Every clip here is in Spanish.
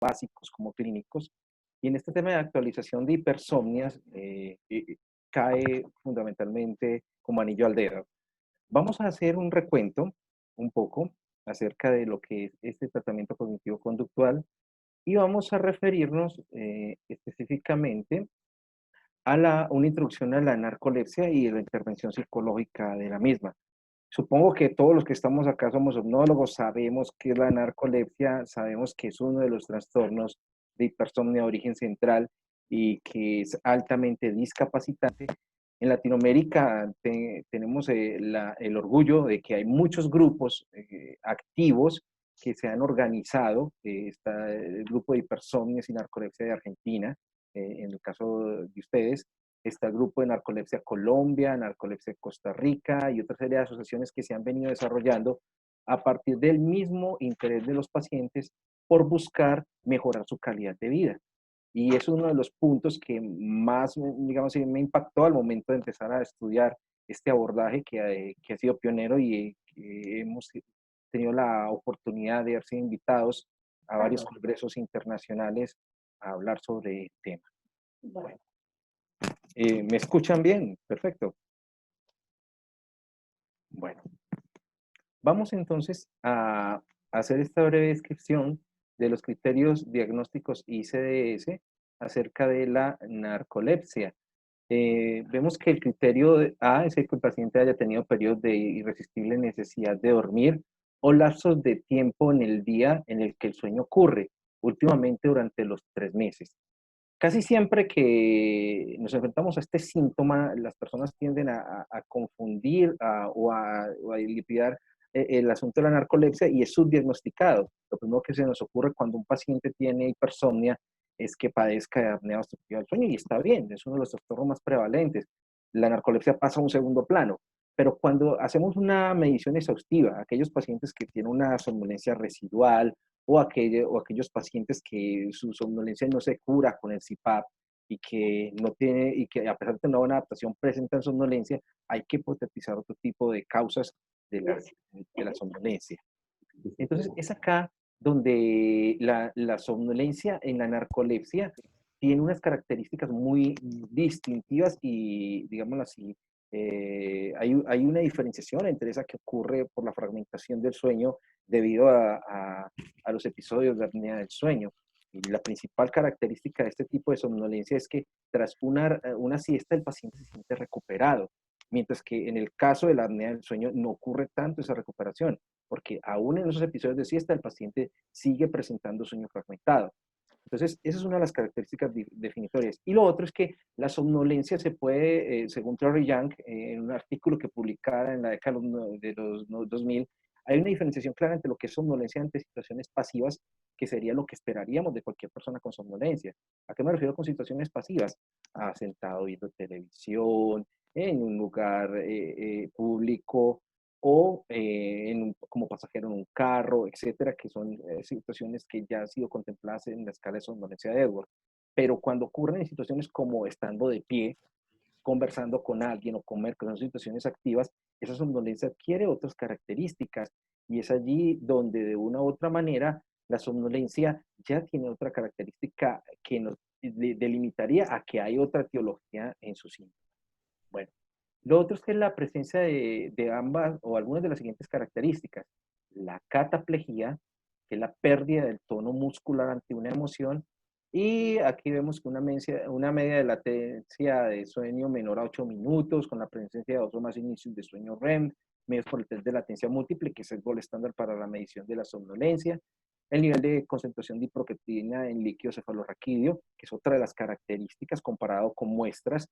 básicos como clínicos. Y en este tema de actualización de hipersomnias cae fundamentalmente como anillo al dedo. Vamos a hacer un recuento un poco acerca de lo que es este tratamiento cognitivo-conductual y vamos a referirnos específicamente a una introducción a la narcolepsia y la intervención psicológica de la misma. Supongo que todos los que estamos acá somos somnólogos, sabemos qué es la narcolepsia, sabemos que es uno de los trastornos de hipersomnia de origen central y que es altamente discapacitante. En Latinoamérica tenemos el orgullo de que hay muchos grupos activos que se han organizado. Está el grupo de hipersomnias y narcolepsia de Argentina, en el caso de ustedes. Está el grupo de Narcolepsia Colombia, Narcolepsia Costa Rica y otra serie de asociaciones que se han venido desarrollando a partir del mismo interés de los pacientes por buscar mejorar su calidad de vida. Y es uno de los puntos que más, digamos, me impactó al momento de empezar a estudiar este abordaje que ha sido pionero y que hemos tenido la oportunidad de haber sido invitados a varios congresos internacionales a hablar sobre el tema. Bueno. ¿Me escuchan bien? Perfecto. Bueno, vamos entonces a hacer esta breve descripción de los criterios diagnósticos ICD-10 acerca de la narcolepsia. Vemos que el criterio A es el que el paciente haya tenido periodos de irresistible necesidad de dormir o lapsos de tiempo en el día en el que el sueño ocurre, últimamente durante los 3 meses. Casi siempre que nos enfrentamos a este síntoma, las personas tienden a confundir o a lipidar el asunto de la narcolepsia y es subdiagnosticado. Lo primero que se nos ocurre cuando un paciente tiene hipersomnia es que padezca de apnea obstructiva del sueño y está bien, es uno de los trastornos más prevalentes. La narcolepsia pasa a un segundo plano, pero cuando hacemos una medición exhaustiva, aquellos pacientes que tienen una somnolencia residual, o aquellos pacientes que su somnolencia no se cura con el CPAP y que a pesar de tener una buena adaptación presentan somnolencia, hay que hipotetizar otro tipo de causas de la somnolencia. Entonces, es acá donde la somnolencia en la narcolepsia tiene unas características muy distintivas y, digámoslo así, hay una diferenciación entre esa que ocurre por la fragmentación del sueño debido a los episodios de apnea del sueño. Y la principal característica de este tipo de somnolencia es que tras una siesta el paciente se siente recuperado, mientras que en el caso de la apnea del sueño no ocurre tanto esa recuperación, porque aún en esos episodios de siesta el paciente sigue presentando sueño fragmentado. Entonces, esa es una de las características definitorias. Y lo otro es que la somnolencia se puede, según Terry Young, en un artículo que publicara en la década de los 2000, hay una diferenciación clara entre lo que es somnolencia ante situaciones pasivas, que sería lo que esperaríamos de cualquier persona con somnolencia. ¿A qué me refiero con situaciones pasivas? Sentado viendo televisión, en un lugar público, o como pasajero en un carro, etcétera, que son situaciones que ya han sido contempladas en la escala de somnolencia de Edwards. Pero cuando ocurren en situaciones como estando de pie, conversando con alguien o comer, que son situaciones activas, esa somnolencia adquiere otras características y es allí donde de una u otra manera la somnolencia ya tiene otra característica que nos delimitaría a que hay otra etiología en su síntoma. Bueno, lo otro es que la presencia de ambas o algunas de las siguientes características. La cataplejía, que es la pérdida del tono muscular ante una emoción, y aquí vemos que una media de latencia de sueño menor a 8 minutos, con la presencia de otros más inicios de sueño REM, medios por el test de latencia múltiple, que es el gol estándar para la medición de la somnolencia, el nivel de concentración de hiproquetina en líquido cefalorraquídeo, que es otra de las características comparado con muestras,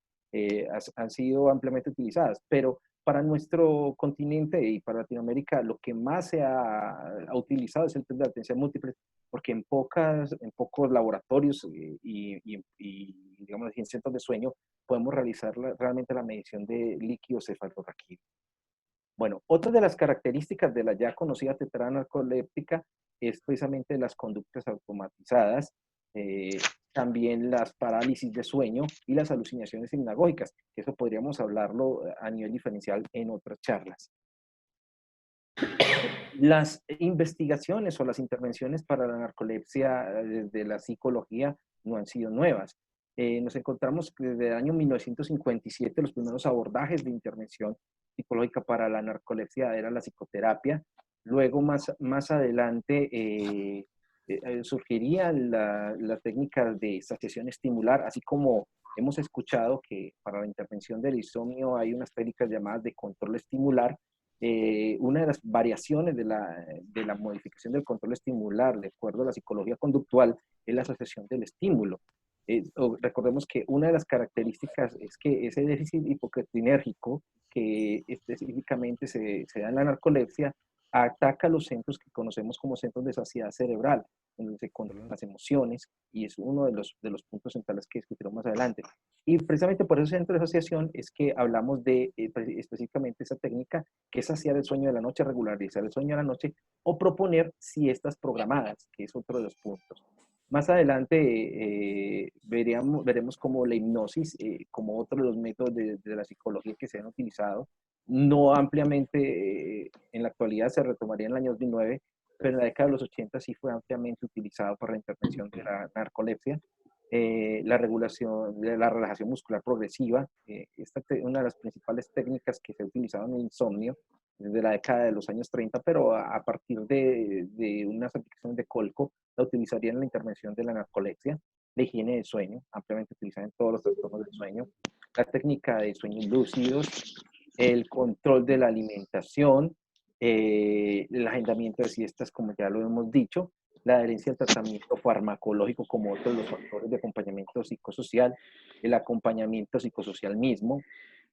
han sido ampliamente utilizadas, pero para nuestro continente y para Latinoamérica lo que más se ha utilizado es el test de latencia múltiple, porque en pocos laboratorios digamos, en centros de sueño podemos realizar realmente la medición de líquido cefalorraquídeo. Bueno, otra de las características de la ya conocida tetrada narcoléptica es precisamente las conductas automatizadas, también las parálisis de sueño y las alucinaciones hipnagógicas, que eso podríamos hablarlo a nivel diferencial en otras charlas. Las investigaciones o las intervenciones para la narcolepsia desde la psicología no han sido nuevas. Nos encontramos que desde el año 1957 los primeros abordajes de intervención psicológica para la narcolepsia era la psicoterapia. Luego, más adelante, surgirían las técnicas de saciación estimular, así como hemos escuchado que para la intervención del insomnio hay unas técnicas llamadas de control estimular. Una de las variaciones de la modificación del control estimular, de acuerdo a la psicología conductual, es la asociación del estímulo. Recordemos que una de las características es que ese déficit hipocretinérgico que específicamente se da en la narcolepsia ataca los centros que conocemos como centros de saciedad cerebral, donde se controlan las emociones, y es uno de los puntos centrales que discutiremos más adelante. Y precisamente por ese centro de asociación es que hablamos de específicamente esa técnica que es saciar el sueño de la noche, regularizar el sueño de la noche o proponer siestas programadas, que es otro de los puntos. Más adelante veremos cómo la hipnosis, como otro de los métodos de la psicología que se han utilizado, no ampliamente en la actualidad se retomaría en el año 2009, pero en la década de los 80 sí fue ampliamente utilizado para la intervención de la narcolepsia. La regulación de la relajación muscular progresiva, esta es una de las principales técnicas que se ha utilizado en el insomnio desde la década de los años 30, pero a partir de unas aplicaciones de Colco la utilizarían en la intervención de la narcolepsia, la higiene del sueño, ampliamente utilizada en todos los trastornos del sueño, la técnica de sueños lúcidos, el control de la alimentación, el agendamiento de siestas, como ya lo hemos dicho, la adherencia al tratamiento farmacológico como otro de los factores de acompañamiento psicosocial, el acompañamiento psicosocial mismo,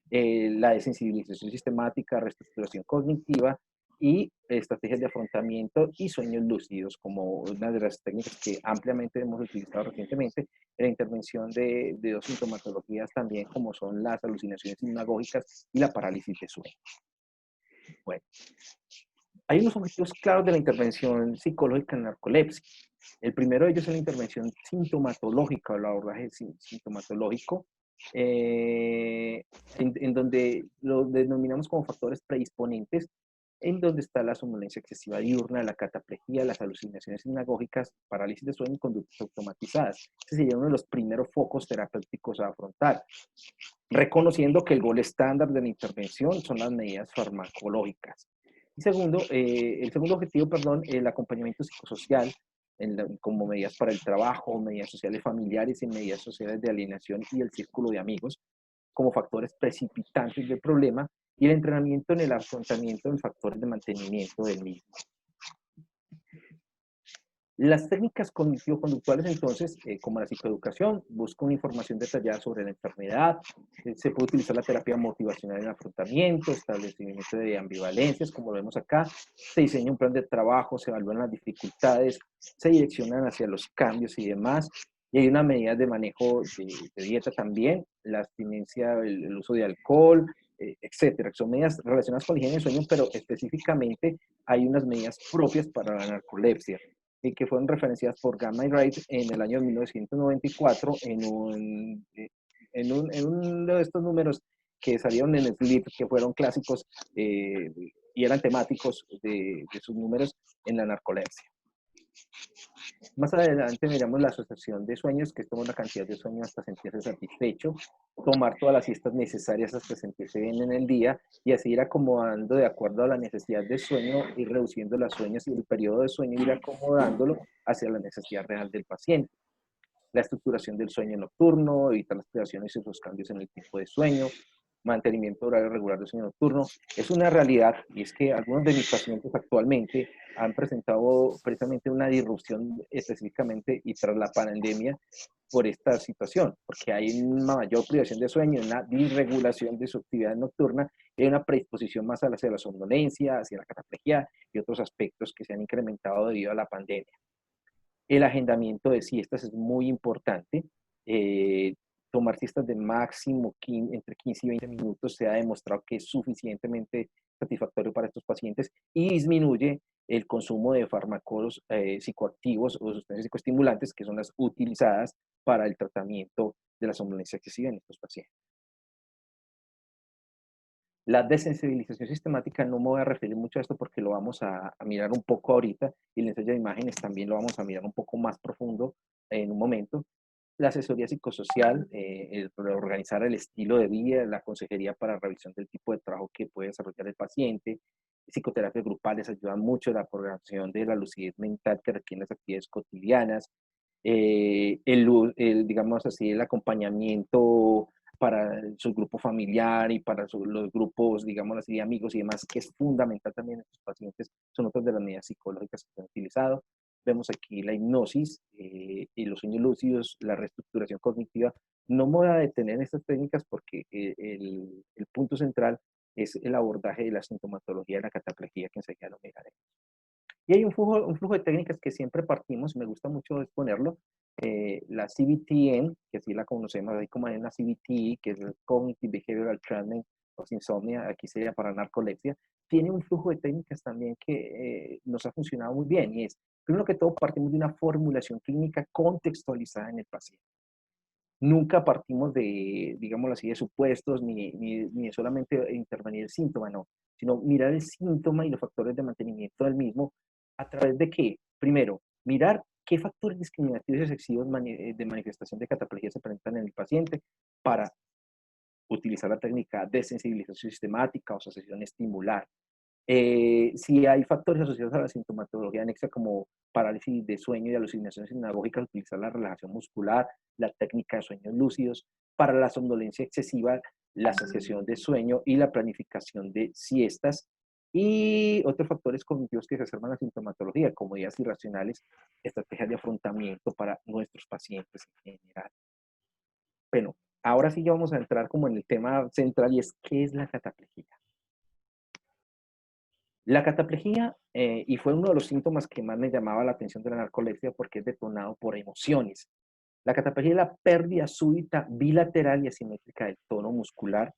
la desensibilización sistemática, reestructuración cognitiva y estrategias de afrontamiento y sueños lúcidos como una de las técnicas que ampliamente hemos utilizado recientemente en la intervención de dos sintomatologías también como son las alucinaciones hipnagógicas y la parálisis de sueño. Bueno, hay unos objetivos claros de la intervención psicológica en narcolepsia. El primero de ellos es la intervención sintomatológica o el abordaje sintomatológico, en donde lo denominamos como factores predisponentes, en donde está la somnolencia excesiva diurna, la cataplejía, las alucinaciones sinagógicas, parálisis de sueño y conductas automatizadas. Ese sería uno de los primeros focos terapéuticos a afrontar, reconociendo que el gol estándar de la intervención son las medidas farmacológicas. Y segundo, el segundo objetivo, perdón, el acompañamiento psicosocial, como medidas para el trabajo, medidas sociales familiares y medidas sociales de alienación y el círculo de amigos, como factores precipitantes del problema, y el entrenamiento en el afrontamiento de factores de mantenimiento del mismo. Las técnicas cognitivo-conductuales, entonces, como la psicoeducación, buscan una información detallada sobre la enfermedad, se puede utilizar la terapia motivacional en afrontamiento, establecimiento de ambivalencias, como lo vemos acá, se diseña un plan de trabajo, se evalúan las dificultades, se direccionan hacia los cambios y demás, y hay unas medidas de manejo de dieta también, la abstinencia, el uso de alcohol, etcétera. Son medidas relacionadas con la higiene del sueño, pero específicamente hay unas medidas propias para la narcolepsia y que fueron referenciadas por Gamma y Wright en el año 1994 en uno de estos números que salieron en Sleep, que fueron clásicos y eran temáticos de sus números en la narcolepsia. Más adelante miramos la asociación de sueños, que es tomar una cantidad de sueño hasta sentirse satisfecho, tomar todas las siestas necesarias hasta sentirse bien en el día y así ir acomodando de acuerdo a la necesidad de sueño, ir reduciendo las sueños y el periodo de sueño, ir acomodándolo hacia la necesidad real del paciente. La estructuración del sueño nocturno, evitar las privaciones y sus cambios en el tiempo de sueño, mantenimiento horario regular del sueño nocturno, es una realidad y es que algunos de mis pacientes actualmente han presentado precisamente una disrupción específicamente y tras la pandemia por esta situación, porque hay una mayor privación de sueño, una disregulación de su actividad nocturna y hay una predisposición más hacia la somnolencia, hacia la cataplejía y otros aspectos que se han incrementado debido a la pandemia. El agendamiento de siestas es muy importante. Tomar siestas de máximo entre 15 y 20 minutos se ha demostrado que es suficientemente satisfactorio para estos pacientes y disminuye el consumo de fármacos psicoactivos o sustancias psicoestimulantes que son las utilizadas para el tratamiento de la somnolencia excesiva en estos pacientes. La desensibilización sistemática, no me voy a referir mucho a esto porque lo vamos a mirar un poco ahorita, y el ensayo de imágenes también lo vamos a mirar un poco más profundo en un momento. La asesoría psicosocial, el organizar el estilo de vida, la consejería para revisión del tipo de trabajo que puede desarrollar el paciente, psicoterapias grupales ayudan mucho, la programación de la lucidez mental que requieren las actividades cotidianas, digamos así, el acompañamiento para su grupo familiar y para los grupos, digamos así, de amigos y demás, que es fundamental también en estos pacientes, son otras de las medidas psicológicas que se han utilizado. Vemos aquí la hipnosis y los sueños lúcidos, la reestructuración cognitiva. No me voy a detener en estas técnicas porque el punto central es el abordaje de la sintomatología de la cataplejía que enseguida lo miraremos. Y hay un flujo de técnicas que siempre partimos, me gusta mucho exponerlo, la CBT-N, que así la conocemos, ahí como hay una CBT, que es el Cognitive Behavioral Treatment of Insomnia, aquí sería para narcolepsia, tiene un flujo de técnicas también que nos ha funcionado muy bien, y es, primero que todo, partimos de una formulación clínica contextualizada en el paciente. Nunca partimos de, digámoslo así, de supuestos, ni solamente intervenir el síntoma, no, sino mirar el síntoma y los factores de mantenimiento del mismo. ¿A través de qué? Primero, mirar qué factores discriminativos y excesivos de manifestación de cataplejía se presentan en el paciente para utilizar la técnica de sensibilización sistemática o asociación estimular. Si hay factores asociados a la sintomatología anexa como parálisis de sueño y alucinaciones sinagógicas, utilizar la relajación muscular, la técnica de sueños lúcidos. Para la somnolencia excesiva, la asociación de sueño y la planificación de siestas. Y otros factores cognitivos que exacerban la sintomatología, como ideas irracionales, estrategias de afrontamiento para nuestros pacientes en general. Bueno, ahora sí ya vamos a entrar como en el tema central, y es ¿qué es la cataplejía? La cataplejía, y fue uno de los síntomas que más me llamaba la atención de la narcolepsia porque es detonado por emociones. La cataplejía es la pérdida súbita, bilateral y asimétrica del tono muscular,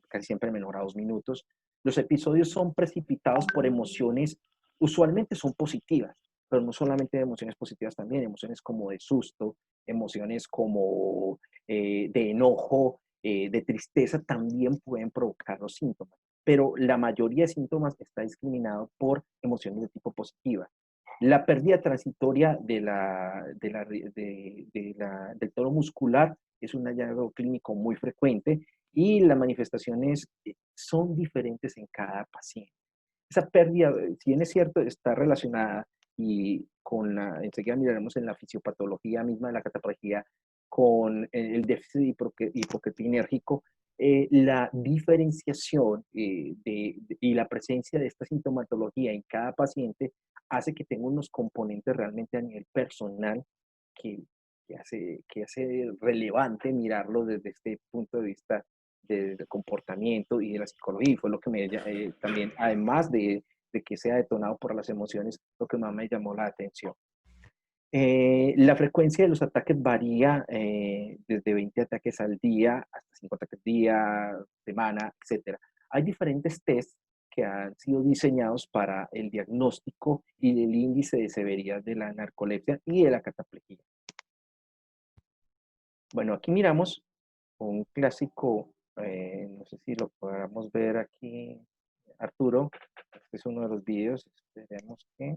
casi siempre menor a 2 minutos. Los episodios son precipitados por emociones, usualmente son positivas, pero no solamente emociones positivas también, emociones como de susto, emociones como de enojo, de tristeza, también pueden provocar los síntomas. Pero la mayoría de síntomas está discriminado por emociones de tipo positiva. La pérdida transitoria del tono muscular es un hallazgo clínico muy frecuente y las manifestaciones son diferentes en cada paciente. Esa pérdida, si bien es cierto, está relacionada y enseguida miraremos en la fisiopatología misma de la cataplejía, con el déficit hipocretinérgico, la diferenciación y la presencia de esta sintomatología en cada paciente hace que tenga unos componentes realmente a nivel personal que, que hace relevante mirarlo desde este punto de vista del comportamiento y de la psicología. Y fue lo que también, además de que sea detonado por las emociones, lo que más me llamó la atención. La frecuencia de los ataques varía desde 20 ataques al día hasta 5 ataques al día, semana, etc. Hay diferentes tests que han sido diseñados para el diagnóstico y el índice de severidad de la narcolepsia y de la cataplejía. Bueno, aquí miramos un clásico, no sé si lo podamos ver aquí, Arturo. Este es uno de los videos. Esperemos que,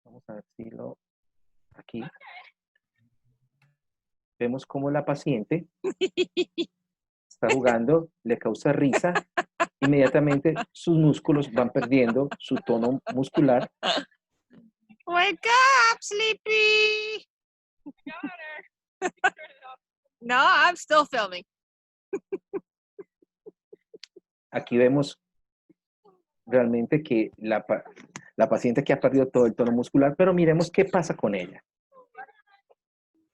vamos a ver si aquí. Vemos cómo la paciente está jugando, le causa risa, inmediatamente sus músculos van perdiendo su tono muscular. Wake up, Sleepy! No, I'm still filming. Aquí vemos realmente que la paciente que ha perdido todo el tono muscular, pero miremos qué pasa con ella.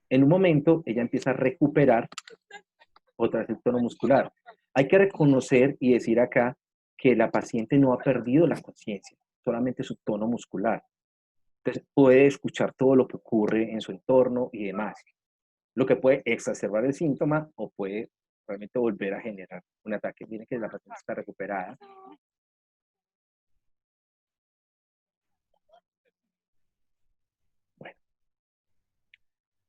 En un momento, ella empieza a recuperar otra vez el tono muscular. Hay que reconocer y decir acá que la paciente no ha perdido la conciencia, solamente su tono muscular. Entonces, puede escuchar todo lo que ocurre en su entorno y demás, lo que puede exacerbar el síntoma o puede realmente volver a generar un ataque. Miren que la paciente está recuperada. Bueno,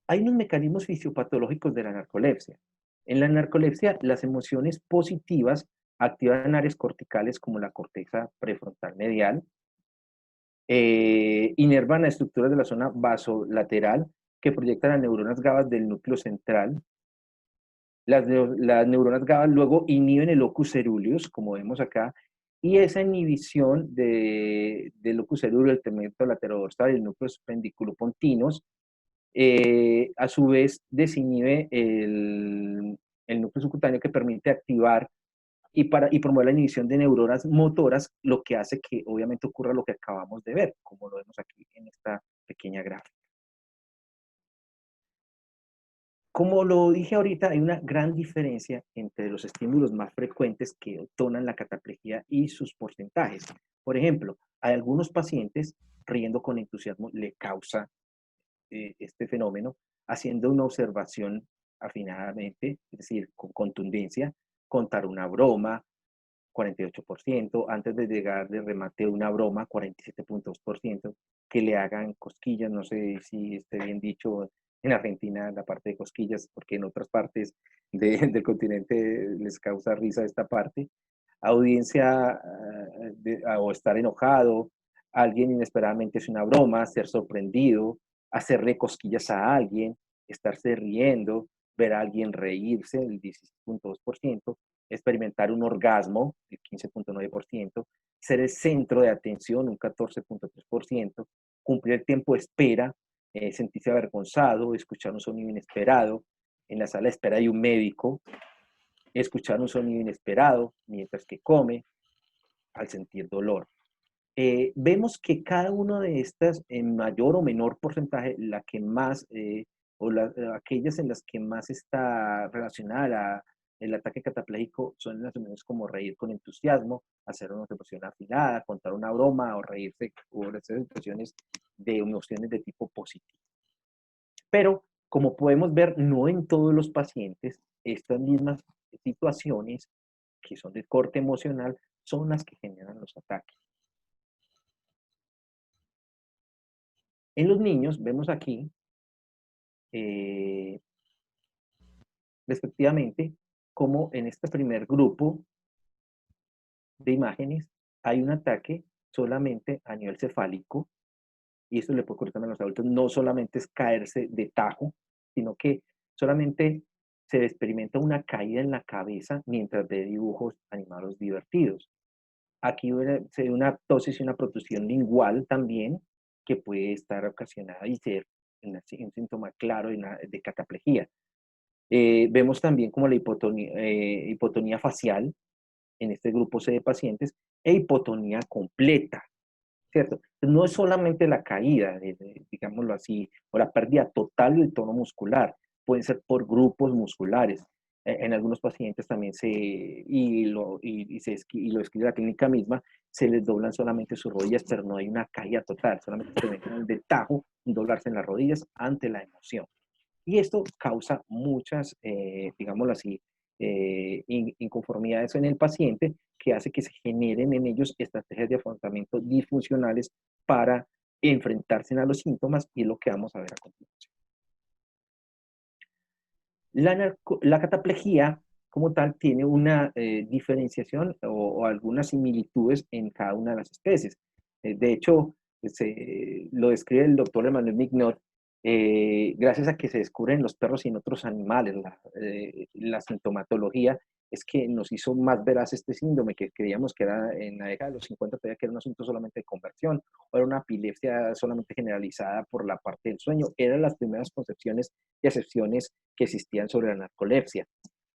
hay unos mecanismos fisiopatológicos de la narcolepsia. En la narcolepsia, las emociones positivas activan áreas corticales como la corteza prefrontal medial, inervan a estructuras de la zona vasolateral que proyectan a neuronas GABA del núcleo central. Las neuronas GABA luego inhiben el locus ceruleus, como vemos acá, y esa inhibición del locus ceruleus, el tegmento laterodorsal y el núcleo pendiculopontinos, a su vez desinhibe el núcleo subcutáneo que permite activar y promueve la inhibición de neuronas motoras, lo que hace que obviamente ocurra lo que acabamos de ver, como lo vemos aquí en esta pequeña gráfica. Como lo dije ahorita, hay una gran diferencia entre los estímulos más frecuentes que detonan la cataplejía y sus porcentajes. Por ejemplo, a algunos pacientes, riendo con entusiasmo le causa este fenómeno, haciendo una observación afinadamente, es decir, con contundencia, contar una broma, 48%, antes de llegar de remate una broma, 47.2%, que le hagan cosquillas, no sé si esté bien dicho en Argentina la parte de cosquillas, porque en otras partes del continente les causa risa esta parte, audiencia o estar enojado, alguien inesperadamente es una broma, ser sorprendido, hacerle cosquillas a alguien, estarse riendo, ver a alguien reírse, el 16.2%, experimentar un orgasmo, el 15.9%, ser el centro de atención, un 14.3%, cumplir el tiempo de espera, sentirse avergonzado, escuchar un sonido inesperado, en la sala de espera hay un médico, escuchar un sonido inesperado mientras que come, al sentir dolor. Vemos que cada una de estas, en mayor o menor porcentaje, la que más, aquellas en las que más está relacionada el ataque catapléjico son las emociones como reír con entusiasmo, hacer una observación afilada, contar una broma o reírse, o hacer expresiones de emociones de tipo positivo. Pero, como podemos ver, no en todos los pacientes estas mismas situaciones que son de corte emocional son las que generan los ataques. En los niños vemos aquí, eh, respectivamente, como en este primer grupo de imágenes hay un ataque solamente a nivel cefálico, y esto le puede ocurrir también a los adultos, no solamente es caerse de tajo, sino que solamente se experimenta una caída en la cabeza mientras ve dibujos animados divertidos. Aquí se ve una ptosis y una protusión lingual también, que puede estar ocasionada y ser un síntoma claro de cataplejía. Vemos también como la hipotonía facial en este grupo C de pacientes e hipotonía completa, ¿cierto? No es solamente la caída, digámoslo así, o la pérdida total del tono muscular, pueden ser por grupos musculares. En algunos pacientes también lo escribe la clínica misma, se les doblan solamente sus rodillas, pero no hay una caída total, solamente experimentan el tajo, doblarse en las rodillas ante la emoción. Y esto causa muchas, digámoslo así, inconformidades en el paciente que hace que se generen en ellos estrategias de afrontamiento disfuncionales para enfrentarse a los síntomas y es lo que vamos a ver a continuación. La cataplejía como tal tiene una diferenciación o algunas similitudes en cada una de las especies. De hecho, lo describe el doctor Emmanuel Mignot, gracias a que se descubren en los perros y en otros animales la sintomatología, es que nos hizo más veraz este síndrome que creíamos que era en la década de los 50, todavía que era un asunto solamente de conversión, o era una epilepsia solamente generalizada por la parte del sueño. Eran las primeras concepciones y acepciones que existían sobre la narcolepsia.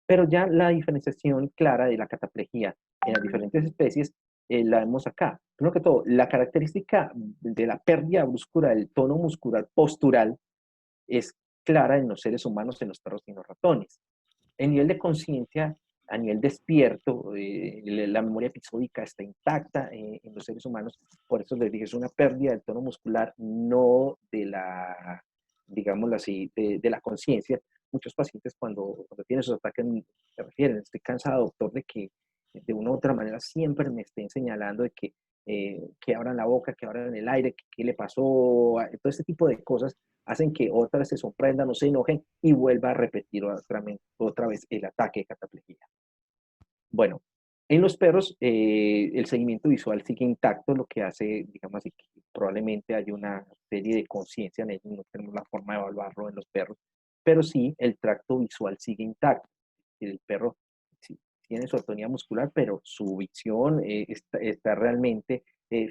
Pero ya la diferenciación clara de la cataplejía en las diferentes especies la vemos acá. Primero que todo, la característica de la pérdida brusca del tono muscular postural es clara en los seres humanos, en los perros y en los ratones. En nivel de conciencia, a nivel despierto, la memoria episódica está intacta en los seres humanos, por eso les dije, es una pérdida del tono muscular, no de la, digámoslo así, de la conciencia. Muchos pacientes cuando tienen esos ataques se refieren, estoy cansado, doctor, de que de una u otra manera siempre me estén señalando de que abran la boca, que abran el aire, que qué le pasó, todo este tipo de cosas hacen que otra vez se sorprendan o se enojen y vuelva a repetir otra vez el ataque de cataplejía. Bueno, En los perros, el seguimiento visual sigue intacto, lo que hace, digamos así, que probablemente hay una serie de conciencia en ellos, no tenemos la forma de evaluarlo en los perros, pero sí, el tracto visual sigue intacto. El perro sí, tiene su autonomía muscular, pero su visión está realmente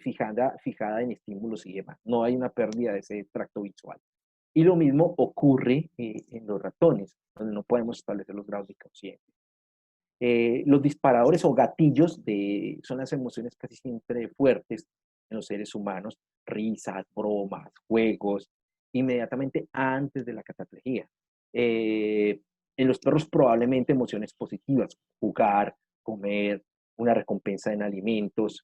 fijada en estímulos y demás. No hay una pérdida de ese tracto visual. Y lo mismo ocurre en los ratones, donde no podemos establecer los grados de conciencia. Los disparadores o gatillos son las emociones casi siempre fuertes en los seres humanos, risas, bromas, juegos, inmediatamente antes de la cataplejía. En los perros probablemente emociones positivas, jugar, comer, una recompensa en alimentos,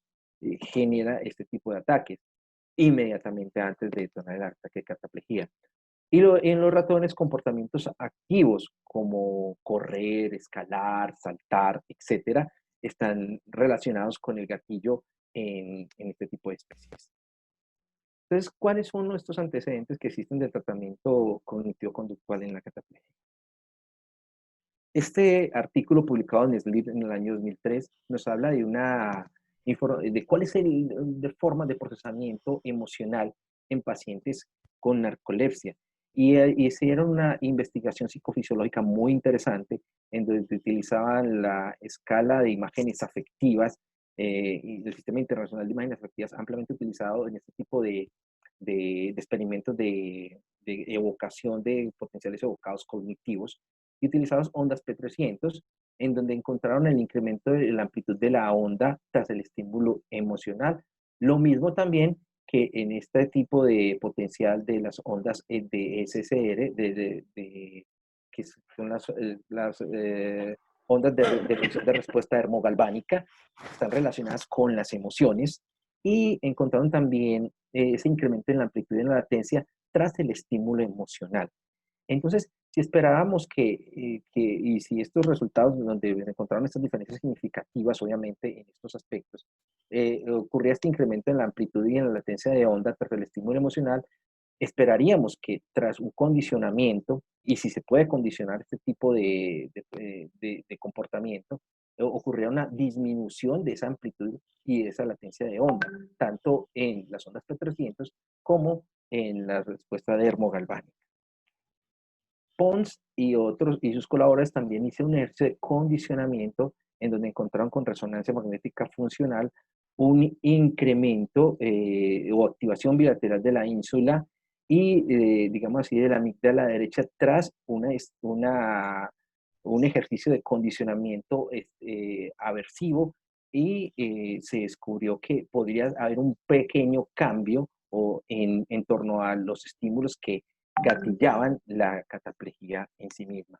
genera este tipo de ataques inmediatamente antes de detonar el ataque de cataplejía. Y en los ratones, comportamientos activos como correr, escalar, saltar, etcétera, están relacionados con el gatillo en este tipo de especies. Entonces, ¿cuáles son nuestros antecedentes que existen del tratamiento cognitivo-conductual en la cataplexia? Este artículo publicado en SLID en el año 2003 nos habla de cuál es de forma de procesamiento emocional en pacientes con narcolepsia. Y hicieron una investigación psicofisiológica muy interesante en donde utilizaban la escala de imágenes afectivas y el Sistema Internacional de Imágenes Afectivas ampliamente utilizado en este tipo de experimentos de evocación de potenciales evocados cognitivos y utilizaron ondas P300, en donde encontraron el incremento de la amplitud de la onda tras el estímulo emocional. Lo mismo también que en este tipo de potencial de las ondas de SSR, que son las ondas de respuesta termogalvánica, están relacionadas con las emociones, y encontraron también ese incremento en la amplitud y en la latencia tras el estímulo emocional. Entonces, si esperábamos y si estos resultados donde encontraron estas diferencias significativas, obviamente, en estos aspectos, ocurría este incremento en la amplitud y en la latencia de onda tras el estímulo emocional, esperaríamos que tras un condicionamiento, y si se puede condicionar este tipo de comportamiento, ocurriría una disminución de esa amplitud y de esa latencia de onda, tanto en las ondas P300 como en la respuesta dermogalvánica. Pons y otros y sus colaboradores también hicieron un ejercicio de condicionamiento en donde encontraron con resonancia magnética funcional un incremento o activación bilateral de la ínsula y, digamos así, de la amígdala derecha tras un ejercicio de condicionamiento aversivo, y se descubrió que podría haber un pequeño cambio en torno a los estímulos que gatillaban la cataplejía en sí misma.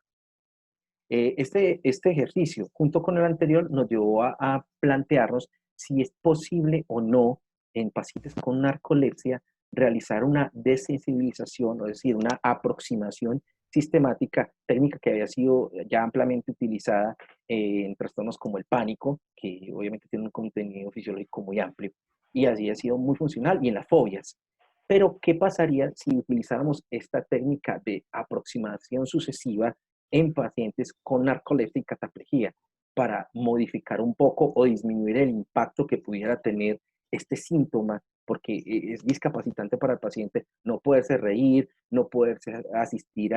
Este ejercicio, junto con el anterior, nos llevó a plantearnos si es posible o no en pacientes con narcolepsia realizar una desensibilización, es decir, una aproximación sistemática, técnica que había sido ya ampliamente utilizada en trastornos como el pánico, que obviamente tiene un contenido fisiológico muy amplio, y así ha sido muy funcional, y en las fobias. Pero, ¿qué pasaría si utilizáramos esta técnica de aproximación sucesiva en pacientes con narcolepsia y cataplejía para modificar un poco o disminuir el impacto que pudiera tener este síntoma? Porque es discapacitante para el paciente no poderse reír, no poderse asistir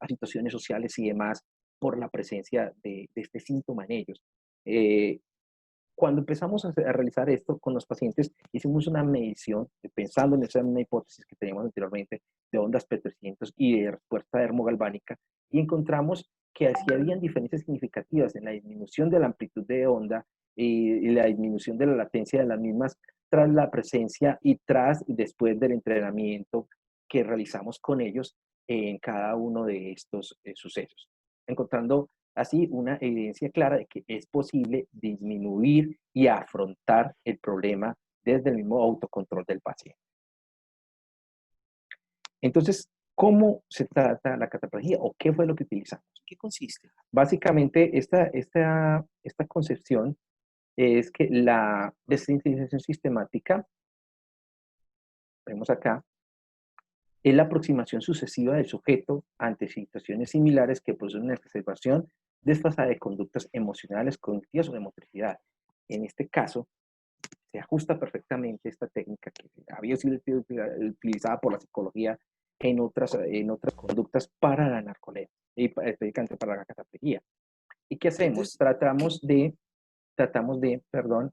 situaciones sociales y demás por la presencia de este síntoma en ellos. Cuando empezamos a realizar esto con los pacientes, hicimos una medición, pensando en esa misma hipótesis que teníamos anteriormente, de ondas P300 y de respuesta termogalvánica, y encontramos que así habían diferencias significativas en la disminución de la amplitud de onda y la disminución de la latencia de las mismas tras la presencia y tras y después del entrenamiento que realizamos con ellos en cada uno de estos sucesos, encontrando así una evidencia clara de que es posible disminuir y afrontar el problema desde el mismo autocontrol del paciente. Entonces, ¿cómo se trata la cataplejía o qué fue lo que utilizamos? ¿Qué consiste? Básicamente, esta concepción es que la desensibilización sistemática, vemos acá, es la aproximación sucesiva del sujeto ante situaciones similares que producen una exacerbación desfasada de conductas emocionales, cognitivas o de motricidad. en este caso, se ajusta perfectamente esta técnica que había sido utilizada por la psicología en otras conductas para la narcolepsia, y específicamente para la cataplejía. ¿Y qué hacemos? Entonces, Tratamos de, perdón,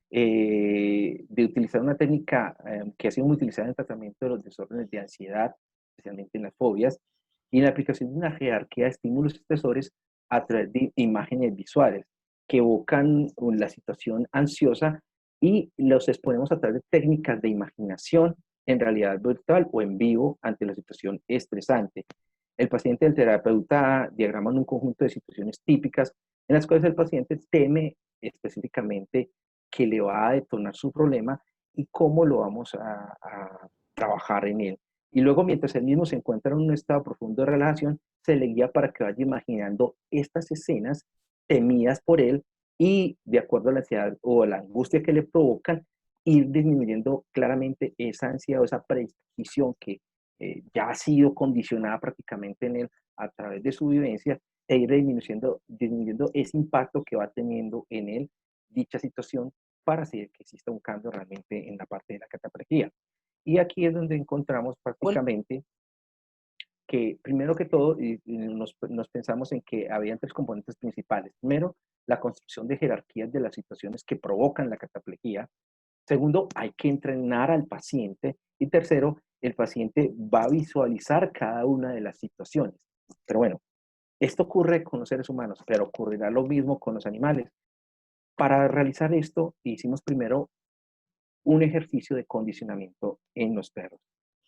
de utilizar una técnica que ha sido muy utilizada en el tratamiento de los desórdenes de ansiedad, especialmente en las fobias, y en la aplicación de una jerarquía de estímulos y estresores a través de imágenes visuales que evocan la situación ansiosa y los exponemos a través de técnicas de imaginación en realidad virtual o en vivo ante la situación estresante. El paciente y el terapeuta diagraman un conjunto de situaciones típicas en las cuales el paciente teme específicamente que le va a detonar su problema y cómo lo vamos a trabajar en él. Y luego, mientras él mismo se encuentra en un estado profundo de relajación, se le guía para que vaya imaginando estas escenas temidas por él y, de acuerdo a la ansiedad o a la angustia que le provocan, ir disminuyendo claramente esa ansiedad o esa predisposición que ya ha sido condicionada prácticamente en él a través de su vivencia e ir disminuyendo ese impacto que va teniendo en él dicha situación para hacer que exista un cambio realmente en la parte de la cataplejía. Y aquí es donde encontramos ¿cuál? prácticamente que, primero que todo, nos pensamos en que habían tres componentes principales. Primero, la construcción de jerarquías de las situaciones que provocan la cataplejía. Segundo, hay que entrenar al paciente. Y tercero, el paciente va a visualizar cada una de las situaciones. Pero bueno, esto ocurre con los seres humanos, pero ocurrirá lo mismo con los animales. Para realizar esto, hicimos primero un ejercicio de condicionamiento en los perros.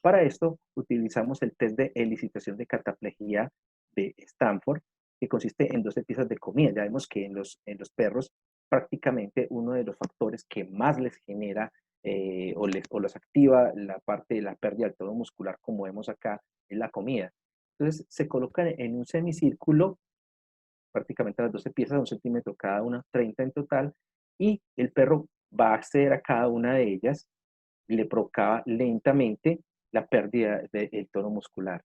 Para esto, utilizamos el test de elicitación de cataplejía de Stanford, que consiste en 12 piezas de comida. Ya vemos que en los perros prácticamente uno de los factores que más les genera o los activa la parte de la pérdida del tono muscular, como vemos acá, es la comida. Entonces, se colocan en un semicírculo, prácticamente las 12 piezas, 1 centímetro cada una, 30 en total, y el perro va a acceder a cada una de ellas, le provocaba lentamente la pérdida del tono muscular.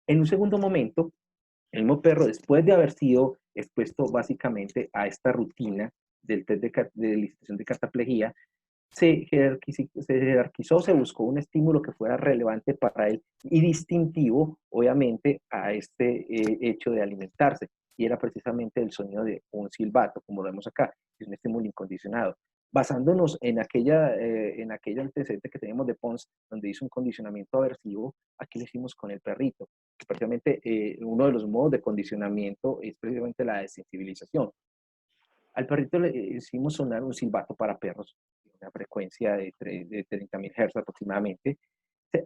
En un segundo momento, el mismo perro, después de haber sido expuesto básicamente a esta rutina del test de licitación de cataplejía, se jerarquizó, se buscó un estímulo que fuera relevante para él y distintivo, obviamente, a este hecho de alimentarse. Y era precisamente el sonido de un silbato, como lo vemos acá, es un estímulo incondicionado. Basándonos en aquel antecedente que tenemos de Pons, donde hizo un condicionamiento aversivo, aquí lo hicimos con el perrito. Que prácticamente uno de los modos de condicionamiento es precisamente la desensibilización. Al perrito le hicimos sonar un silbato para perros, una frecuencia de 30.000 Hz aproximadamente,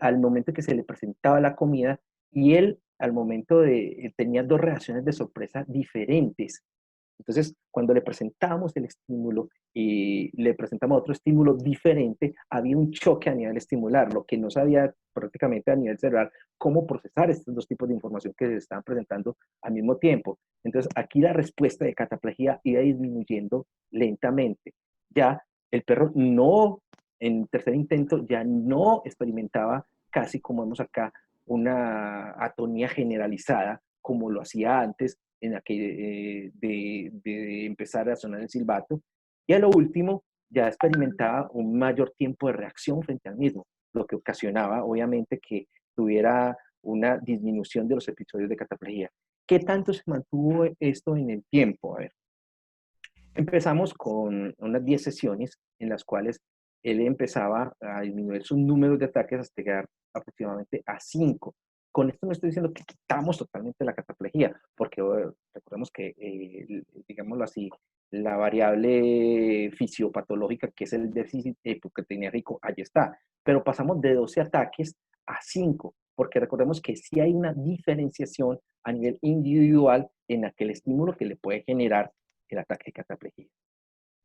al momento que se le presentaba la comida, y él al momento tenía dos reacciones de sorpresa diferentes. Entonces, cuando le presentábamos el estímulo y le presentamos otro estímulo diferente, había un choque a nivel estimular, lo que no sabía prácticamente a nivel cerebral cómo procesar estos dos tipos de información que se estaban presentando al mismo tiempo. Entonces, aquí la respuesta de cataplejía iba disminuyendo lentamente. Ya el perro no, en tercer intento, ya no experimentaba casi como vemos acá una atonía generalizada como lo hacía antes, de empezar a sonar el silbato. Y a lo último, ya experimentaba un mayor tiempo de reacción frente al mismo, lo que ocasionaba, obviamente, que tuviera una disminución de los episodios de cataplejía. ¿Qué tanto se mantuvo esto en el tiempo? A ver, empezamos con unas 10 sesiones en las cuales él empezaba a disminuir sus números de ataques hasta llegar aproximadamente a 5. Con esto no estoy diciendo que quitamos totalmente la cataplejía, porque recordemos que, digámoslo así, la variable fisiopatológica, que es el déficit epocretinérgico, ahí está. Pero pasamos de 12 ataques a 5, porque recordemos que sí hay una diferenciación a nivel individual en aquel estímulo que le puede generar el ataque de cataplejía.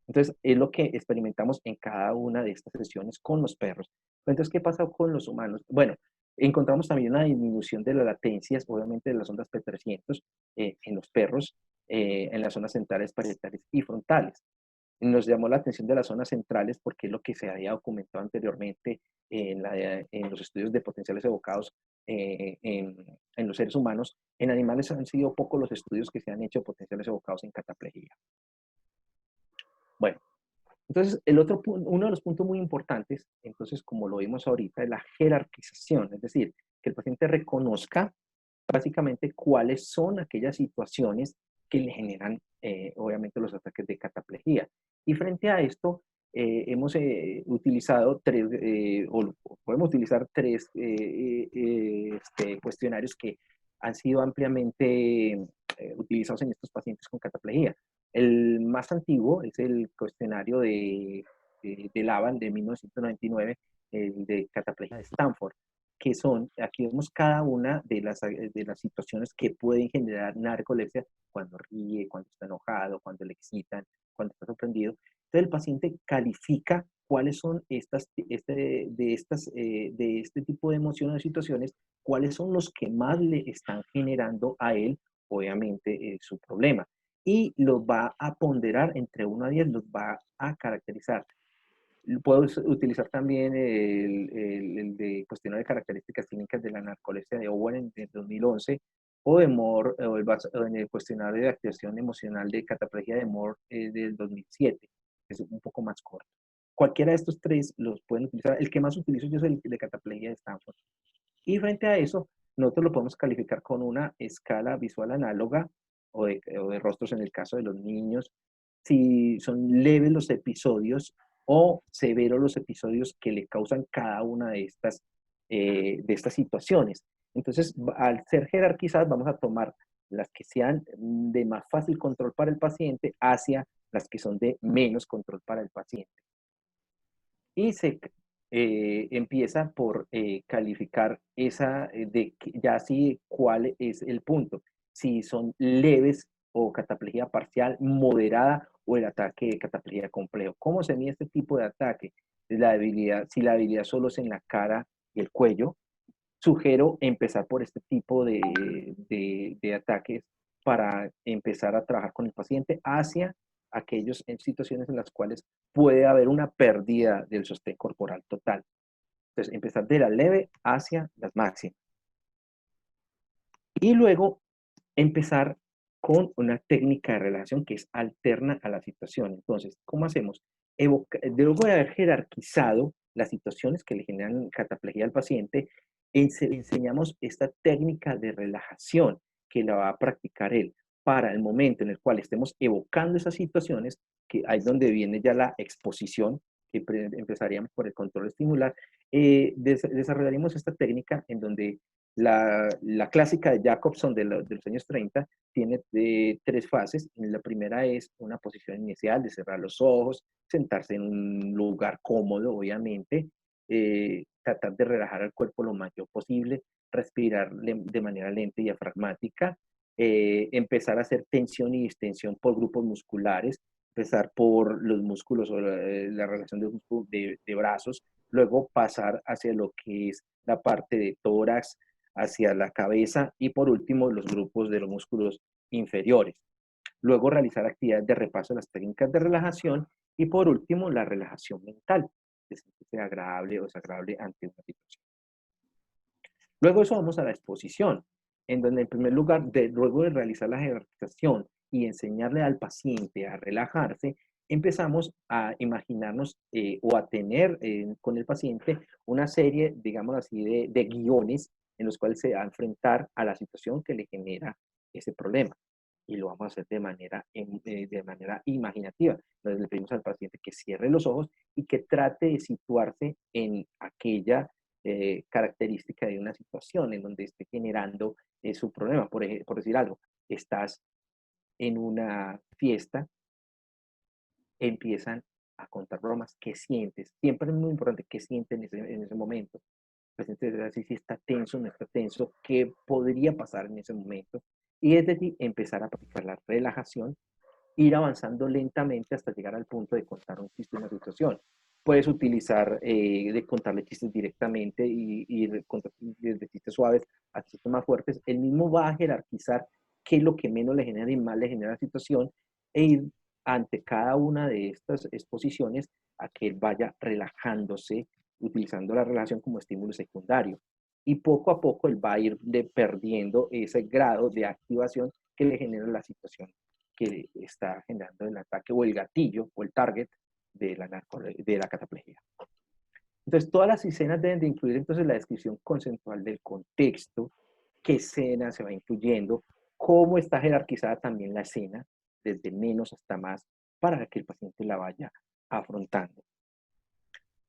Entonces, es lo que experimentamos en cada una de estas sesiones con los perros. Entonces, ¿qué pasa con los humanos? Bueno, encontramos también una disminución de las latencias, obviamente de las ondas P300 en los perros, en las zonas centrales, parietales y frontales. Nos llamó la atención de las zonas centrales porque es lo que se había documentado anteriormente en los estudios de potenciales evocados en los seres humanos. En animales han sido pocos los estudios que se han hecho de potenciales evocados en cataplejía. Bueno, entonces uno de los puntos muy importantes, entonces como lo vimos ahorita, es la jerarquización, es decir, que el paciente reconozca básicamente cuáles son aquellas situaciones que le generan, obviamente, los ataques de cataplejía. Y frente a esto, hemos utilizado o podemos utilizar tres cuestionarios que han sido ampliamente utilizados en estos pacientes con cataplejía. El más antiguo es el cuestionario de Laban de 1999, el de cataplejía de Stanford, que son, aquí vemos cada una de las situaciones que pueden generar narcolepsia cuando ríe, cuando está enojado, cuando le excitan, cuando está sorprendido. Entonces el paciente califica cuáles son de este tipo de emociones o situaciones, cuáles son los que más le están generando a él, obviamente, su problema. Y los va a ponderar entre 1 a 10, los va a caracterizar. Puedo utilizar también el de cuestionario de características clínicas de la narcolepsia de Owen de 2011 o de Moore, o en el cuestionario de activación emocional de cataplejía de Moore del 2007, que es un poco más corto. Cualquiera de estos tres los pueden utilizar. El que más utilizo yo es el de cataplejía de Stanford. Y frente a eso, nosotros lo podemos calificar con una escala visual análoga o de rostros en el caso de los niños, si son leves los episodios o severos los episodios que le causan cada una de estas situaciones. Entonces, al ser jerarquizadas, vamos a tomar las que sean de más fácil control para el paciente hacia las que son de menos control para el paciente. Y se empieza por calificar ya así cuál es el punto. Si son leves o cataplejía parcial, moderada o el ataque de cataplejía complejo. ¿Cómo se mide este tipo de ataque? La debilidad, si la debilidad solo es en la cara y el cuello, sugiero empezar por este tipo de ataques para empezar a trabajar con el paciente hacia aquellos en situaciones en las cuales puede haber una pérdida del sostén corporal total. Entonces, empezar de la leve hacia las máximas. Y luego empezar con una técnica de relajación que es alterna a la situación. Entonces, ¿cómo hacemos? Luego de haber jerarquizado las situaciones que le generan cataplejía al paciente, enseñamos esta técnica de relajación que la va a practicar él para el momento en el cual estemos evocando esas situaciones, que ahí es donde viene ya la exposición, que empezaríamos por el control estimular, desarrollaríamos esta técnica en donde la clásica de Jacobson de los años 30 tiene tres fases. La primera es una posición inicial de cerrar los ojos, sentarse en un lugar cómodo, obviamente, tratar de relajar el cuerpo lo mayor posible, respirar de manera lenta y diafragmática, empezar a hacer tensión y distensión por grupos musculares, empezar por los músculos o la relación de brazos, luego pasar hacia lo que es la parte de tórax, hacia la cabeza y por último los grupos de los músculos inferiores. Luego realizar actividades de repaso de las técnicas de relajación y por último la relajación mental, que sentirse agradable o desagradable ante una situación. Luego eso vamos a la exposición, en donde en primer lugar, luego de realizar la jerarquización y enseñarle al paciente a relajarse, empezamos a imaginarnos o a tener con el paciente una serie, digamos así, de guiones en los cuales se va a enfrentar a la situación que le genera ese problema. Y lo vamos a hacer de manera imaginativa. Entonces le pedimos al paciente que cierre los ojos y que trate de situarse en aquella característica de una situación en donde esté generando su problema. Por decir algo, estás en una fiesta, empiezan a contar bromas, ¿qué sientes? Siempre es muy importante qué sientes en ese momento. El paciente si está tenso, no está tenso, qué podría pasar en ese momento. Y desde allí empezar a practicar la relajación, ir avanzando lentamente hasta llegar al punto de contar un chiste en una situación. Puedes utilizar de contarle chistes directamente y contar desde chistes suaves a chistes más fuertes. Él mismo va a jerarquizar qué es lo que menos le genera y más le genera la situación e ir ante cada una de estas exposiciones a que él vaya relajándose utilizando la relajación como estímulo secundario. Y poco a poco él va a ir perdiendo ese grado de activación que le genera la situación que está generando el ataque o el gatillo o el target de la cataplejía. Entonces, todas las escenas deben de incluir entonces la descripción conceptual del contexto, qué escena se va incluyendo, cómo está jerarquizada también la escena, desde menos hasta más, para que el paciente la vaya afrontando.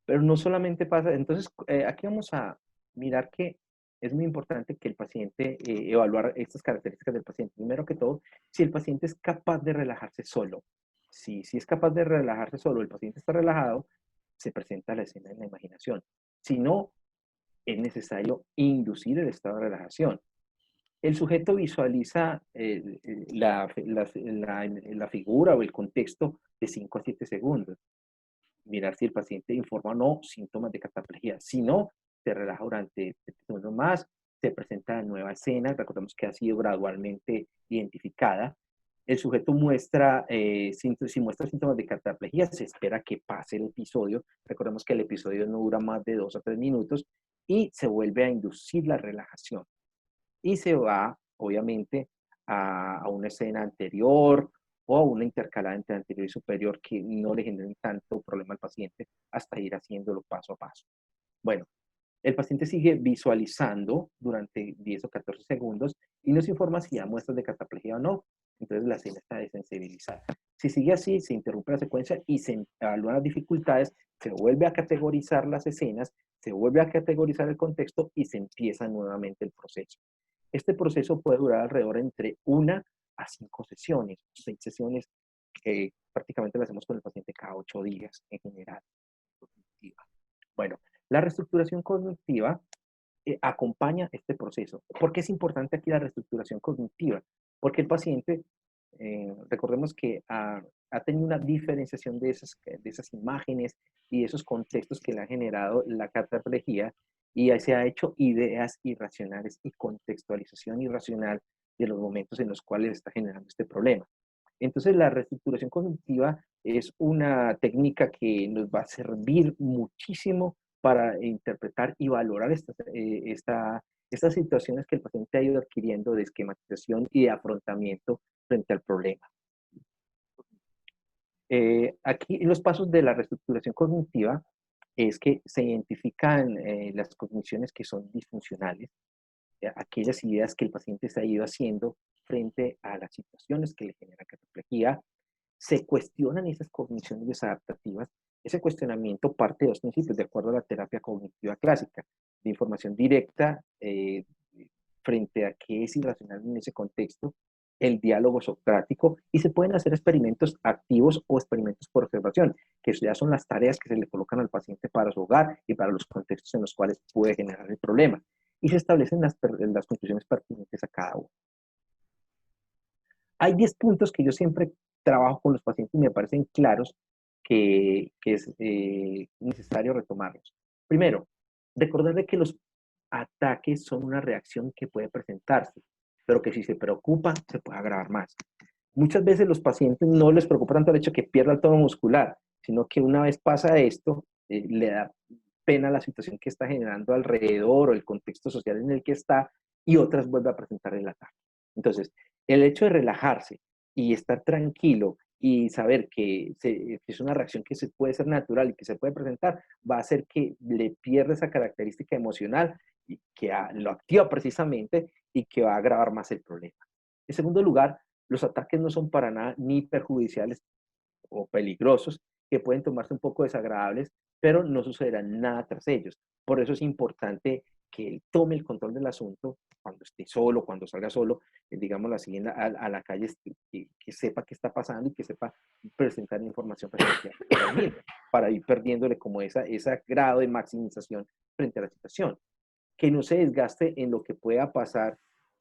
Pero no solamente pasa, entonces aquí vamos a mirar que es muy importante que el paciente, evaluar estas características del paciente. Primero que todo, si el paciente es capaz de relajarse solo. Si es capaz de relajarse solo, el paciente está relajado, se presenta la escena en la imaginación. Si no, es necesario inducir el estado de relajación. El sujeto visualiza la figura o el contexto de 5 a 7 segundos. Mirar si el paciente informa o no síntomas de cataplejía. Si no, se relaja durante 7 segundos más, se presenta la nueva escena, recordemos que ha sido gradualmente identificada. El sujeto muestra, si muestra síntomas de cataplejía, se espera que pase el episodio. Recordemos que el episodio no dura más de 2 a 3 minutos y se vuelve a inducir la relajación. Y se va, obviamente, a una escena anterior o a una intercalada entre anterior y superior que no le generen tanto problema al paciente hasta ir haciéndolo paso a paso. Bueno, el paciente sigue visualizando durante 10 o 14 segundos y nos informa si da muestras de cataplejía o no. Entonces la escena está desensibilizada. Si sigue así, se interrumpe la secuencia y se evalúan las dificultades, se vuelve a categorizar las escenas, se vuelve a categorizar el contexto y se empieza nuevamente el proceso. Este proceso puede durar alrededor entre 1 a 5 sesiones, 6 sesiones que prácticamente las hacemos con el paciente cada 8 días en general. Bueno, la reestructuración cognitiva acompaña este proceso. ¿Por qué es importante aquí la reestructuración cognitiva? Porque el paciente, recordemos que ha tenido una diferenciación de esas imágenes y de esos contextos que le ha generado la cataplejía y se ha hecho ideas irracionales y contextualización irracional de los momentos en los cuales está generando este problema. Entonces, la reestructuración cognitiva es una técnica que nos va a servir muchísimo para interpretar y valorar estas situaciones que el paciente ha ido adquiriendo de esquematización y de afrontamiento frente al problema. Aquí los pasos de la reestructuración cognitiva es que se identifican las cogniciones que son disfuncionales, aquellas ideas que el paciente se ha ido haciendo frente a las situaciones que le generan cataplejía, se cuestionan esas cogniciones desadaptativas. Ese cuestionamiento parte de dos principios, de acuerdo a la terapia cognitiva clásica, de información directa frente a qué es irracional en ese contexto, el diálogo socrático, y se pueden hacer experimentos activos o experimentos por observación, que ya son las tareas que se le colocan al paciente para su hogar y para los contextos en los cuales puede generar el problema. Y se establecen las conclusiones pertinentes a cada uno. Hay 10 puntos que yo siempre trabajo con los pacientes y me parecen claros que es necesario retomarlos. Primero, recordar que los ataques son una reacción que puede presentarse, pero que si se preocupa se puede agravar más. Muchas veces los pacientes no les preocupa tanto el hecho de que pierda el tono muscular, sino que una vez pasa esto, le da pena la situación que está generando alrededor o el contexto social en el que está y otras vuelve a presentar el ataque. Entonces, el hecho de relajarse y estar tranquilo y saber que es una reacción que se puede ser natural y que se puede presentar, va a hacer que le pierda esa característica emocional y que lo activa precisamente y que va a agravar más el problema. En segundo lugar, los ataques no son para nada ni perjudiciales o peligrosos, que pueden tomarse un poco desagradables, pero no sucederá nada tras ellos. Por eso es importante que él tome el control del asunto cuando esté solo, cuando salga solo, digámoslo así, a la calle, que sepa qué está pasando y que sepa presentar información para ir perdiéndole como ese grado de maximización frente a la situación. Que no se desgaste en lo que pueda pasar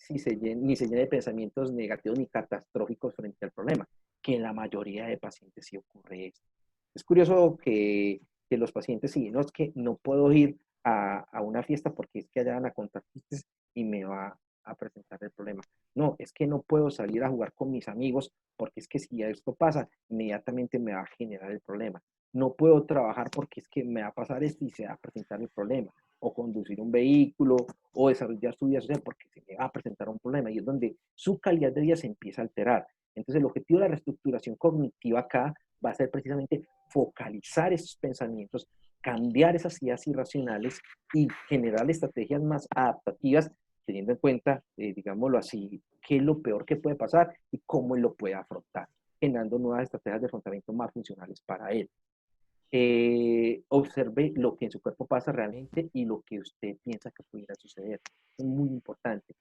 ni se llene de pensamientos negativos ni catastróficos frente al problema, que en la mayoría de pacientes sí ocurre esto. Es curioso que los pacientes sí, no es que no puedo ir a una fiesta porque es que allá van a contar chistes y me va a presentar el problema. No, es que no puedo salir a jugar con mis amigos porque es que si esto pasa, inmediatamente me va a generar el problema. No puedo trabajar porque es que me va a pasar esto y se va a presentar el problema. O conducir un vehículo o desarrollar su vida social porque se me va a presentar un problema y es donde su calidad de vida se empieza a alterar. Entonces, el objetivo de la reestructuración cognitiva acá va a ser precisamente focalizar esos pensamientos, cambiar esas ideas irracionales y generar estrategias más adaptativas, teniendo en cuenta, digámoslo así, qué es lo peor que puede pasar y cómo él lo puede afrontar, generando nuevas estrategias de afrontamiento más funcionales para él. Observe lo que en su cuerpo pasa realmente y lo que usted piensa que pudiera suceder. Es muy importante.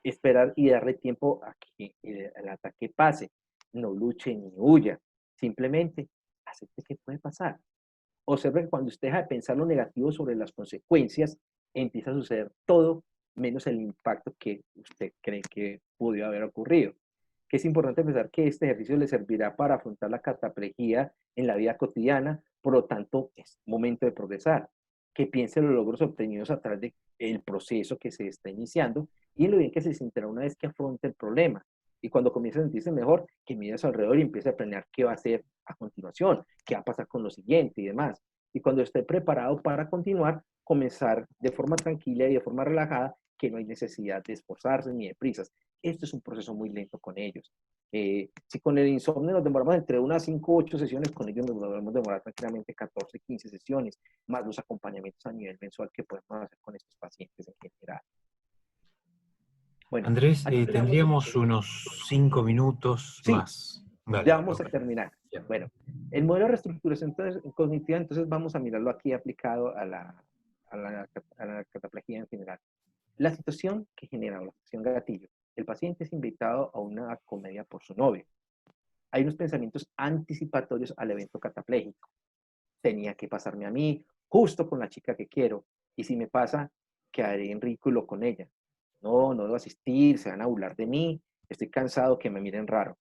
Esperar y darle tiempo a que el ataque pase. No luche ni huya. Simplemente acepte que puede pasar. Observe que cuando usted deja de pensar lo negativo sobre las consecuencias, empieza a suceder todo menos el impacto que usted cree que pudo haber ocurrido. Que es importante pensar que este ejercicio le servirá para afrontar la cataplejía en la vida cotidiana, por lo tanto, es momento de progresar. Que piense en los logros obtenidos a través del proceso que se está iniciando y en lo bien que se sentirá una vez que afronte el problema. Y cuando comience a sentirse mejor, que mire a su alrededor y empiece a planear qué va a hacer a continuación, qué va a pasar con lo siguiente y demás. Y cuando esté preparado para continuar, comenzar de forma tranquila y de forma relajada, que no hay necesidad de esforzarse ni de prisas. Esto es un proceso muy lento con ellos. Si con el insomnio nos demoramos entre unas 5 o 8 sesiones, con ellos nos podemos demorar tranquilamente 14, 15 sesiones, más los acompañamientos a nivel mensual que podemos hacer con estos pacientes en general. Bueno, Andrés, aquí tendríamos unos 5 minutos sí, más. Vale, ya vamos ok. a terminar. Bien. Bueno, el modelo de reestructuración cognitiva, entonces vamos a mirarlo aquí aplicado a la cataplejía en general. La situación que genera la situación gatillo. El paciente es invitado a una comedia por su novio. Hay unos pensamientos anticipatorios al evento catapléjico. Tenía que pasarme a mí, justo con la chica que quiero, y si me pasa, quedaré en ridículo con ella. No, no debo asistir, se van a burlar de mí, estoy cansado que me miren raro.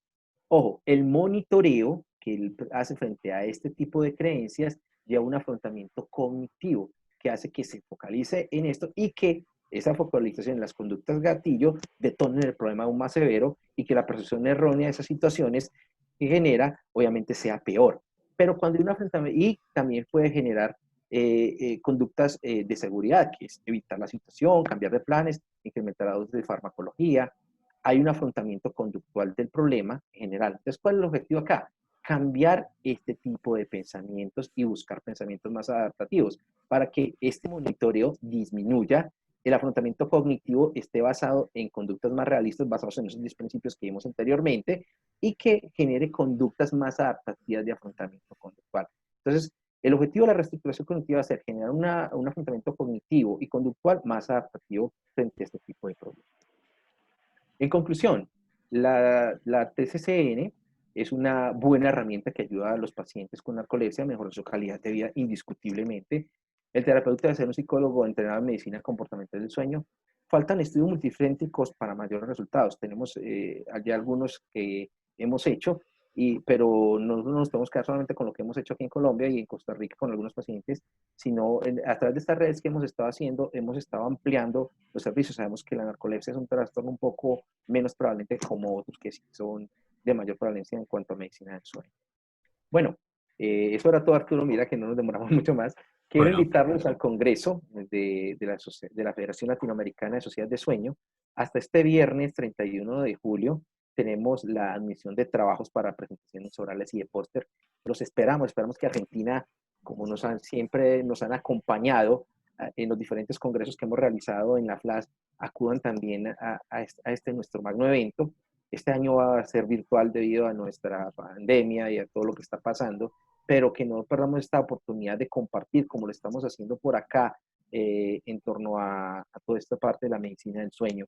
Ojo, el monitoreo que él hace frente a este tipo de creencias lleva un afrontamiento cognitivo que hace que se focalice en esto y que esa focalización en las conductas gatillo detonen el problema aún más severo y que la percepción errónea de esas situaciones que genera, obviamente, sea peor. Pero cuando hay un afrontamiento, y también puede generar conductas de seguridad, que es evitar la situación, cambiar de planes, incrementar la dosis de farmacología. Hay un afrontamiento conductual del problema en general. Entonces, ¿cuál es el objetivo acá? Cambiar este tipo de pensamientos y buscar pensamientos más adaptativos para que este monitoreo disminuya, el afrontamiento cognitivo esté basado en conductas más realistas, basados en esos 10 principios que vimos anteriormente, y que genere conductas más adaptativas de afrontamiento conductual. Entonces, el objetivo de la reestructuración cognitiva va a ser generar un afrontamiento cognitivo y conductual más adaptativo frente a este tipo de problemas. En conclusión, la TCCN es una buena herramienta que ayuda a los pacientes con narcolepsia a mejorar su calidad de vida indiscutiblemente. El terapeuta debe ser un psicólogo entrenado en medicina comportamental del sueño. Faltan estudios multifrénicos para mayores resultados. Tenemos allá algunos que hemos hecho, pero no nos podemos quedar solamente con lo que hemos hecho aquí en Colombia y en Costa Rica con algunos pacientes, sino a través de estas redes que hemos estado haciendo, hemos estado ampliando los servicios. Sabemos que la narcolepsia es un trastorno un poco menos prevalente como otros que sí son de mayor prevalencia en cuanto a medicina del sueño. Bueno, eso era todo, Arturo. Mira que no nos demoramos mucho más. Quiero Bueno, invitarlos al Congreso de la Federación Latinoamericana de Sociedades de Sueño. Hasta este viernes 31 de julio tenemos la admisión de trabajos para presentaciones orales y de póster. Los esperamos que Argentina, como siempre nos han acompañado en los diferentes congresos que hemos realizado en la FLAS, acudan también a este nuestro magno evento. Este año va a ser virtual debido a nuestra pandemia y a todo lo que está pasando, pero que no perdamos esta oportunidad de compartir, como lo estamos haciendo por acá, en torno a toda esta parte de la medicina del sueño.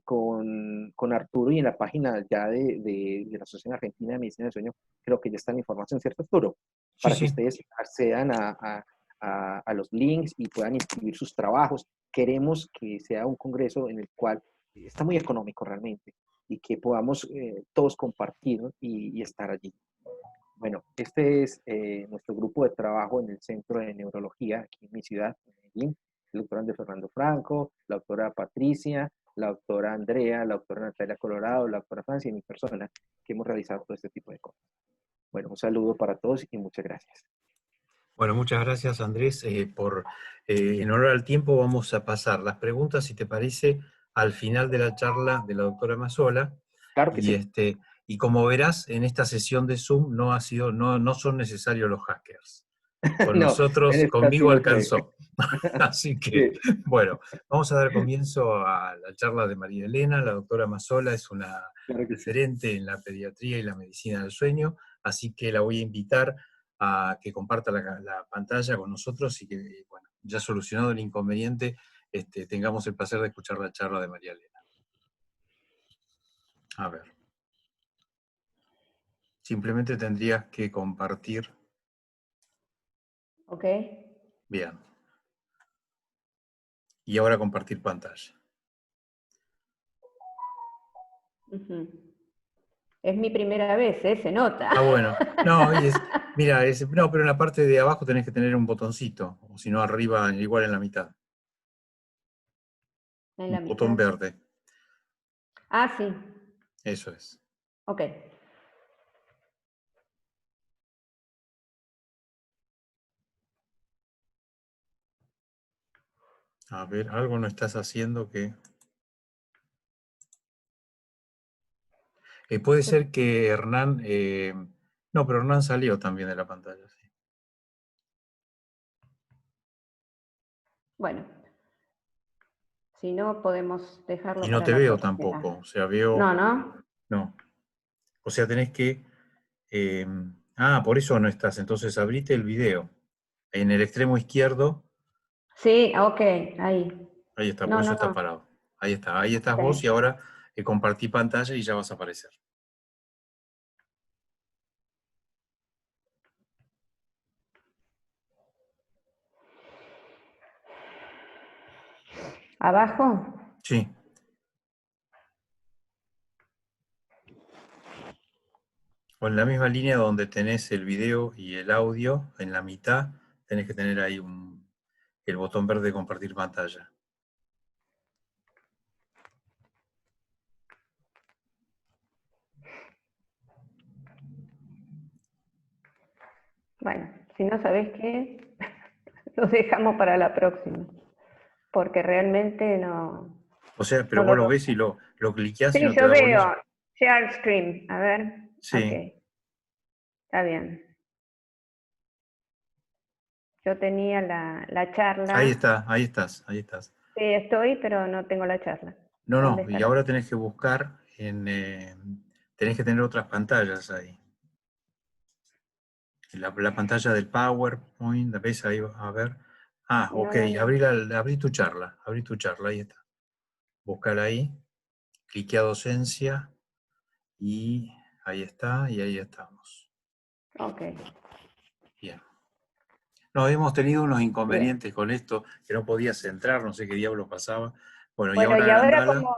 Con Arturo y en la página ya de la Asociación Argentina de Medicina del Sueño, creo que ya está la información, ¿cierto, Arturo? sí, Para que sí. ustedes accedan a los links y puedan inscribir sus trabajos. Queremos que sea un congreso en el cual está muy económico realmente y que podamos todos compartir y estar allí. Bueno, este es nuestro grupo de trabajo en el Centro de Neurología aquí en mi ciudad, en Medellín. El doctor Andrés Fernando Franco, la doctora Patricia, la doctora Andrea, la doctora Natalia Colorado, la doctora Francia y mi persona, que hemos realizado todo este tipo de cosas. Bueno, un saludo para todos y muchas gracias. Bueno, muchas gracias, Andrés, en honor al tiempo vamos a pasar las preguntas, si te parece, al final de la charla de la doctora Mazzola. Claro que sí. Y como verás, en esta sesión de Zoom no son necesarios los hackers. Con No, en nosotros, esta sí conmigo no fue. alcanzó. Así que, Sí, bueno, vamos a dar comienzo a la charla de María Elena. La doctora Mazzola es una claro que sí. referente en la pediatría y la medicina del sueño, así que la voy a invitar a que comparta la pantalla con nosotros y que, bueno, ya solucionado el inconveniente, tengamos el placer de escuchar la charla de María Elena. A ver. Simplemente tendrías que compartir. Ok. Bien. Y ahora compartir pantalla. Ujú. Es mi primera vez, se nota. Ah, bueno. No, mira, no, pero en la parte de abajo tenés que tener un botoncito, o si no arriba, igual en la mitad. En Un la botón mitad. verde. Ah, sí. Eso es. Ok. A ver, algo no estás haciendo que... puede ser que Hernán... no, pero Hernán salió también de la pantalla. Sí. Bueno. Si no, podemos dejarlo Y no para te la veo próxima. tampoco. O sea, veo... No, ¿no? No. O sea, tenés que... por eso no estás. Entonces abrite el video. En el extremo izquierdo, Sí, ok, ahí. ahí está, por No, eso no, está no. parado. Ahí estás vos Ok. y ahora compartí pantalla y ya vas a aparecer. ¿Abajo? Sí. O en la misma línea donde tenés el video y el audio, en la mitad tenés que tener ahí el botón verde de compartir pantalla. Bueno, si no sabés qué, lo dejamos para la próxima. Porque realmente no, O sea, pero no vos lo lo veo. ves y lo cliqueás y Sí, no te yo da bolilla. veo. Share screen. A ver. Ok. Sí. Está bien. Yo tenía la charla. Ahí está, ahí estás, ahí estás. Sí, estoy, pero no tengo la charla. ¿Dónde No, y estará? ahora tenés que buscar tenés que tener otras pantallas ahí. La pantalla del PowerPoint, ¿la ves ahí? A ver. Ah, ok, No, no. abrí tu charla, ahí está. Buscar ahí, clique a docencia y ahí está, y ahí estamos. Ok. Bien. No, hemos tenido unos Bien. inconvenientes con esto, que no podías entrar, no sé qué diablo pasaba. Bueno, y Bueno, y ahora ahora agrandala. como...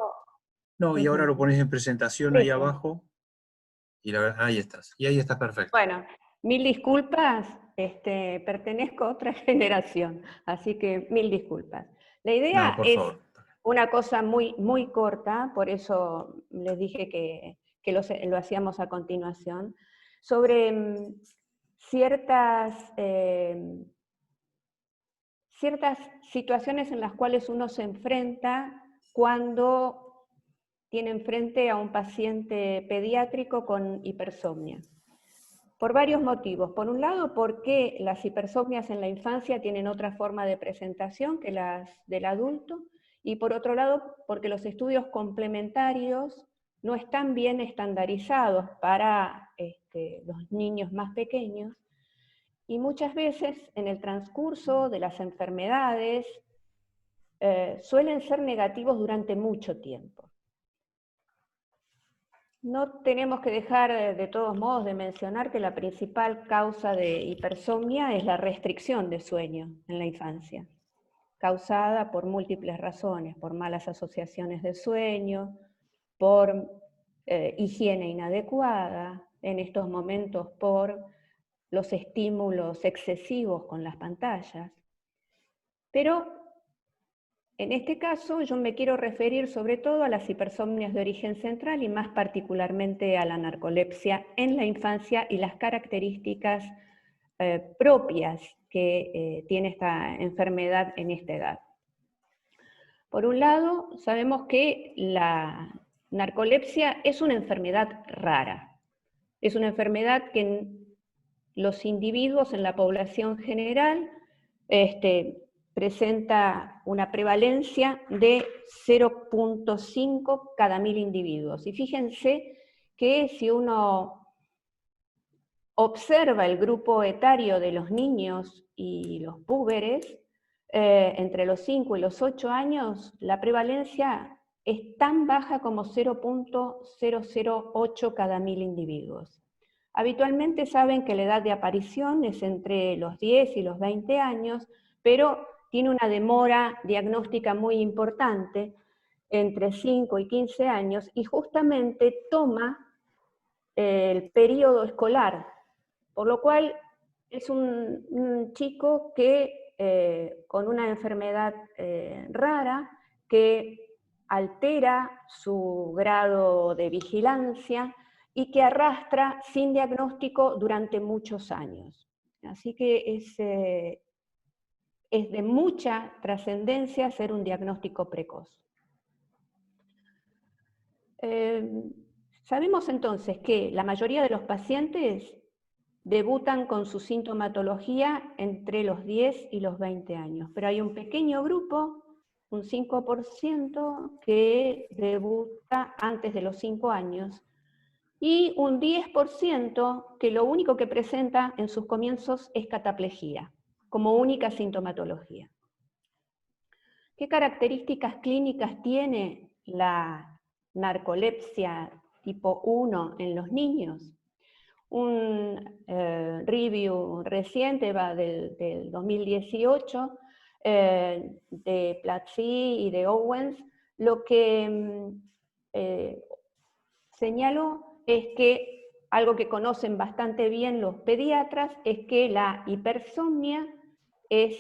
No, y ahora lo Ujú. pones en presentación ahí Listo. abajo, y ahí estás. Y ahí está perfecto. Bueno, mil disculpas, pertenezco a otra generación, así que mil disculpas. La No, idea por es favor. una cosa muy, muy corta, por eso les dije que lo hacíamos a continuación, sobre ciertas situaciones en las cuales uno se enfrenta cuando tiene enfrente a un paciente pediátrico con hipersomnia. Por varios motivos. Por un lado, porque las hipersomnias en la infancia tienen otra forma de presentación que las del adulto, y por otro lado, porque los estudios complementarios no están bien estandarizados para los niños más pequeños, y muchas veces en el transcurso de las enfermedades suelen ser negativos durante mucho tiempo. No tenemos que dejar de todos modos de mencionar que la principal causa de hipersomnia es la restricción de sueño en la infancia, causada por múltiples razones, por malas asociaciones de sueño, por higiene inadecuada, en estos momentos por los estímulos excesivos con las pantallas. Pero en este caso yo me quiero referir sobre todo a las hipersomnias de origen central y más particularmente a la narcolepsia en la infancia y las características propias que tiene esta enfermedad en esta edad. Por un lado, sabemos que la narcolepsia es una enfermedad rara. Es una enfermedad que en los individuos, en la población general, presenta una prevalencia de 0.5 cada 1000 individuos. Y fíjense que si uno observa el grupo etario de los niños y los púberes, entre los 5 y los 8 años, la prevalencia es tan baja como 0.008 cada 1000 individuos. Habitualmente saben que la edad de aparición es entre los 10 y los 20 años, pero tiene una demora diagnóstica muy importante, entre 5 y 15 años, y justamente toma el periodo escolar, por lo cual es un chico que con una enfermedad rara que altera su grado de vigilancia y que arrastra sin diagnóstico durante muchos años. Así que es de mucha trascendencia hacer un diagnóstico precoz. Sabemos entonces que la mayoría de los pacientes debutan con su sintomatología entre los 10 y los 20 años, pero hay un pequeño grupo, un 5%, que debuta antes de los 5 años, y un 10% que lo único que presenta en sus comienzos es cataplejía, como única sintomatología. ¿Qué características clínicas tiene la narcolepsia tipo 1 en los niños? Un review reciente va del 2018 de Platzi y de Owens, lo que señaló es que algo que conocen bastante bien los pediatras es que la hipersomnia es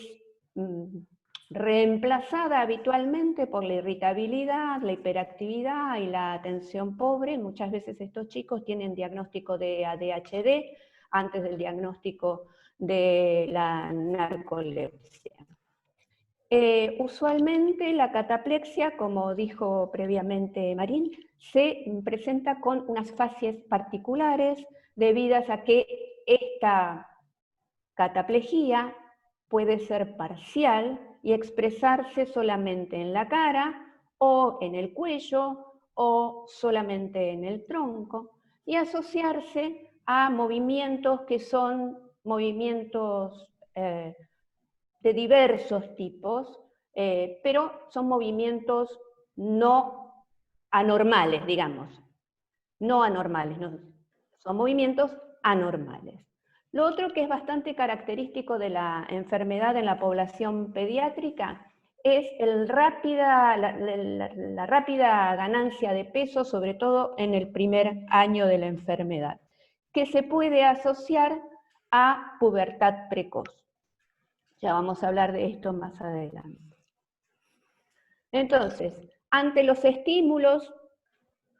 reemplazada habitualmente por la irritabilidad, la hiperactividad y la atención pobre. Muchas veces estos chicos tienen diagnóstico de ADHD antes del diagnóstico de la narcolepsia. Usualmente la cataplexia, como dijo previamente Marín, se presenta con unas fases particulares debidas a que esta cataplejía puede ser parcial y expresarse solamente en la cara o en el cuello o solamente en el tronco y asociarse a movimientos que son movimientos de diversos tipos, pero son movimientos no anormales, digamos. No anormales, no, son movimientos anormales. Lo otro que es bastante característico de la enfermedad en la población pediátrica es la rápida ganancia de peso, sobre todo en el primer año de la enfermedad, que se puede asociar a pubertad precoz. Ya vamos a hablar de esto más adelante. Entonces, ante los estímulos,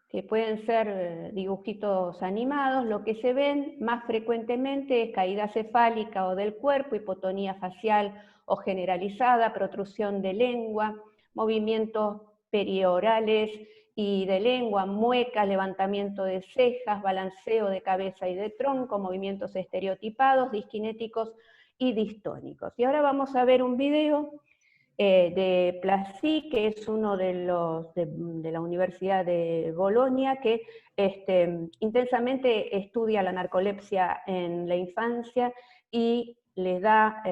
que pueden ser dibujitos animados, lo que se ven más frecuentemente es caída cefálica o del cuerpo, hipotonía facial o generalizada, protrusión de lengua, movimientos periorales y de lengua, muecas, levantamiento de cejas, balanceo de cabeza y de tronco, movimientos estereotipados, disquinéticos y distónicos. Y ahora vamos a ver un video de Platzi, que es uno de la Universidad de Bolonia, que intensamente estudia la narcolepsia en la infancia y le ha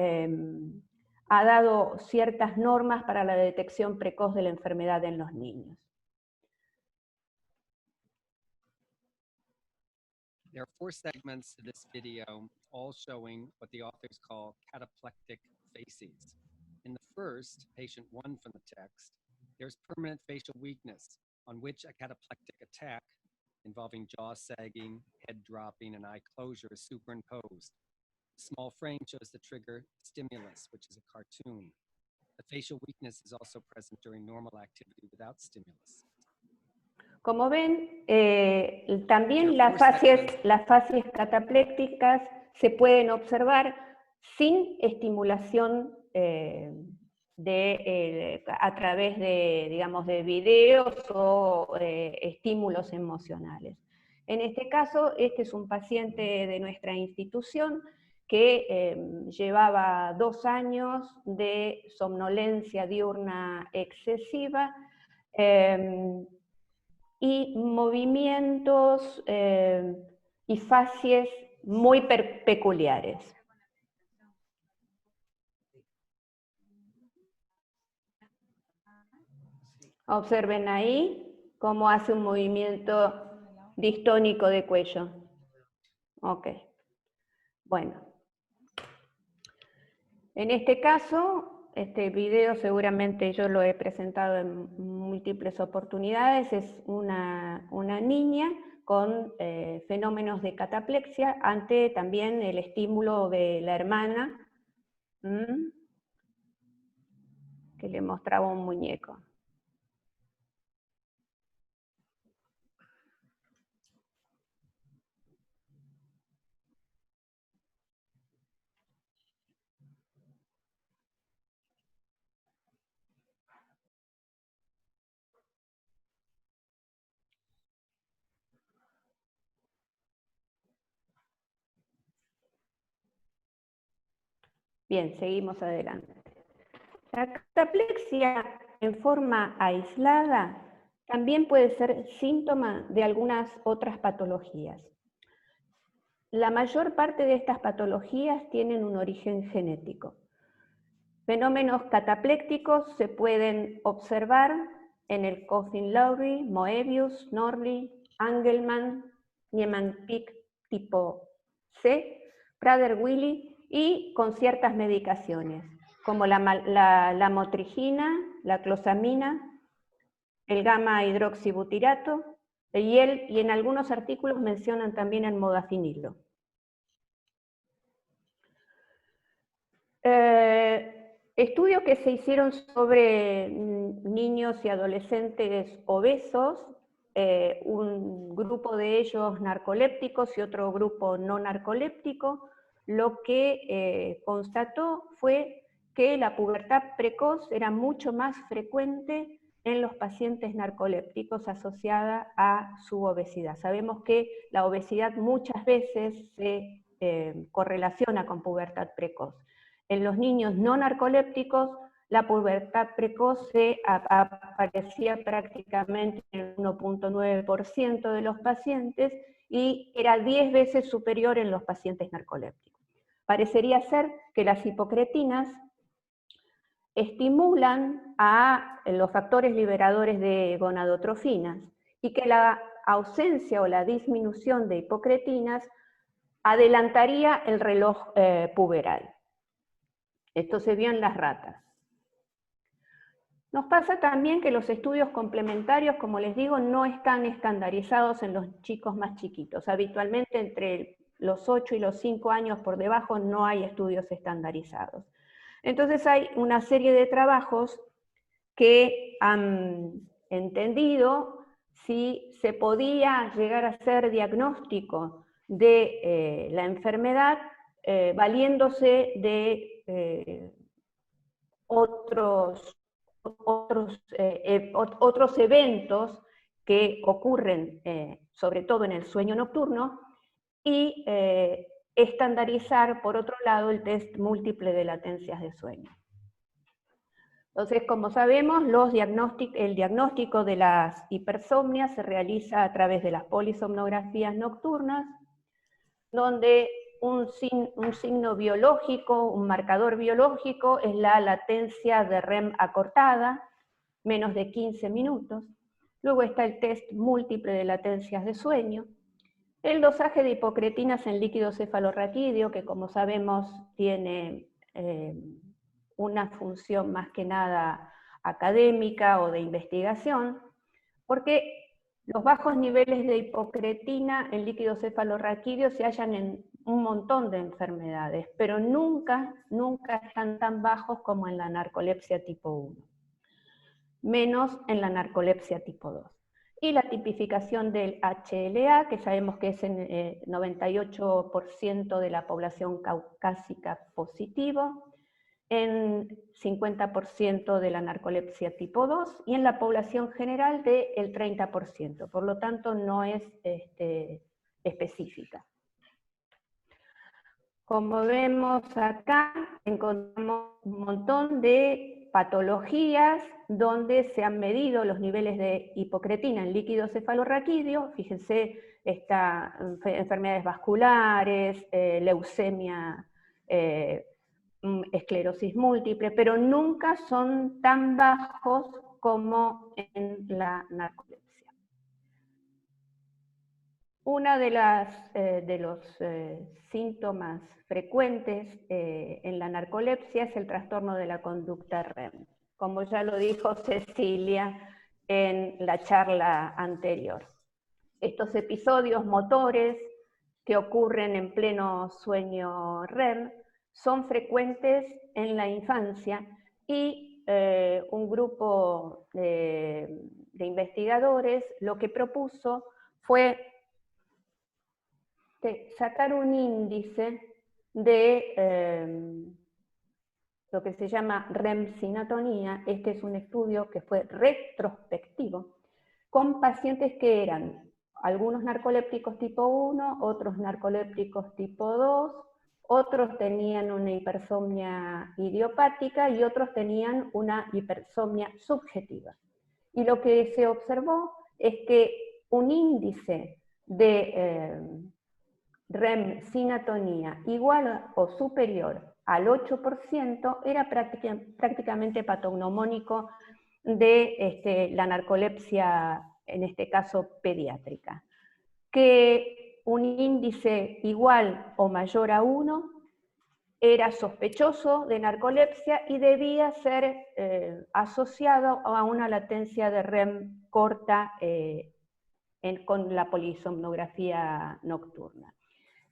dado ciertas normas para la detección precoz de la enfermedad en los niños. There are 4 segments to this video, all showing what the authors call cataplectic facies. In the first, patient 1 from the text, there's permanent facial weakness on which a cataplectic attack involving jaw sagging, head dropping, and eye closure is superimposed. The small frame shows the trigger stimulus, which is a cartoon. The facial weakness is also present during normal activity without stimulus. Como ven, también las fases cataplécticas se pueden observar sin estimulación a través de, digamos, de videos o estímulos emocionales. En este caso, este es un paciente de nuestra institución que llevaba 2 años de somnolencia diurna excesiva y movimientos y facies muy peculiares. Observen ahí cómo hace un movimiento distónico de cuello. Ok. Bueno. En este caso, este video seguramente yo lo he presentado en múltiples oportunidades, es una niña con fenómenos de cataplexia ante también el estímulo de la hermana, que le mostraba un muñeco. Bien, seguimos adelante. La cataplexia en forma aislada también puede ser síntoma de algunas otras patologías. La mayor parte de estas patologías tienen un origen genético. Fenómenos cataplécticos se pueden observar en el Coffin-Lowry, Moebius, Norley, Angelman, Niemann-Pick tipo C, Prader-Willi y con ciertas medicaciones, como la lamotrigina, la closamina, el gamma-hidroxibutirato, y en algunos artículos mencionan también el modafinilo. Estudios que se hicieron sobre niños y adolescentes obesos, un grupo de ellos narcolépticos y otro grupo no narcoléptico, lo que constató fue que la pubertad precoz era mucho más frecuente en los pacientes narcolépticos asociada a su obesidad. Sabemos que la obesidad muchas veces se correlaciona con pubertad precoz. En los niños no narcolépticos, la pubertad precoz aparecía prácticamente en el 1.9% de los pacientes y era 10 veces superior en los pacientes narcolépticos. Parecería ser que las hipocretinas estimulan a los factores liberadores de gonadotrofinas y que la ausencia o la disminución de hipocretinas adelantaría el reloj puberal. Esto se vio en las ratas. Nos pasa también que los estudios complementarios, como les digo, no están estandarizados en los chicos más chiquitos. Habitualmente entre los 8 y los 5 años por debajo no hay estudios estandarizados. Entonces hay una serie de trabajos que han entendido si se podía llegar a hacer diagnóstico de la enfermedad valiéndose de otros eventos que ocurren sobre todo en el sueño nocturno y estandarizar por otro lado el test múltiple de latencias de sueño. Entonces, como sabemos, el diagnóstico de las hipersomnias se realiza a través de las polisomnografías nocturnas, donde un signo biológico, un marcador biológico, es la latencia de REM acortada, menos de 15 minutos. Luego está el test múltiple de latencias de sueño. El dosaje de hipocretinas en líquido cefalorraquídeo, que como sabemos tiene una función más que nada académica o de investigación, porque los bajos niveles de hipocretina en líquido cefalorraquídeo se hallan en un montón de enfermedades, pero nunca están tan bajos como en la narcolepsia tipo 1, menos en la narcolepsia tipo 2. Y la tipificación del HLA, que sabemos que es en 98% de la población caucásica positivo, en 50% de la narcolepsia tipo 2 y en la población general del 30%, por lo tanto no es específica. Como vemos acá, encontramos un montón de patologías donde se han medido los niveles de hipocretina en líquido cefalorraquídeo. Fíjense, enfermedades vasculares, leucemia, esclerosis múltiple, pero nunca son tan bajos como en la narcolepsia. Una de los síntomas frecuentes en la narcolepsia es el trastorno de la conducta REM, como ya lo dijo Cecilia en la charla anterior. Estos episodios motores que ocurren en pleno sueño REM son frecuentes en la infancia y un grupo de investigadores lo que propuso fue sacar un índice de lo que se llama REM-sinatonía. Este es un estudio que fue retrospectivo, con pacientes que eran algunos narcolépticos tipo 1, otros narcolépticos tipo 2, otros tenían una hipersomnia idiopática y otros tenían una hipersomnia subjetiva. Y lo que se observó es que un índice de REM sin atonía igual o superior al 8% era prácticamente patognomónico de la narcolepsia, en este caso pediátrica. Que un índice igual o mayor a 1 era sospechoso de narcolepsia y debía ser asociado a una latencia de REM corta con la polisomnografía nocturna.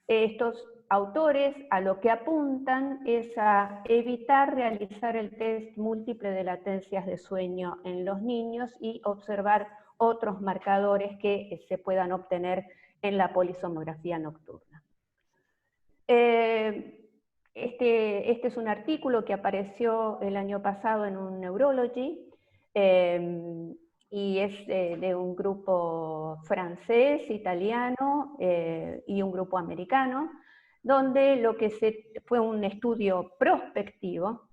Estos autores a lo que apuntan es a evitar realizar el test múltiple de latencias de sueño en los niños y observar otros marcadores que se puedan obtener en la polisomnografía nocturna. Este es un artículo que apareció el año pasado en un Neurology, y es de un grupo francés, italiano y un grupo americano, donde lo que fue un estudio prospectivo,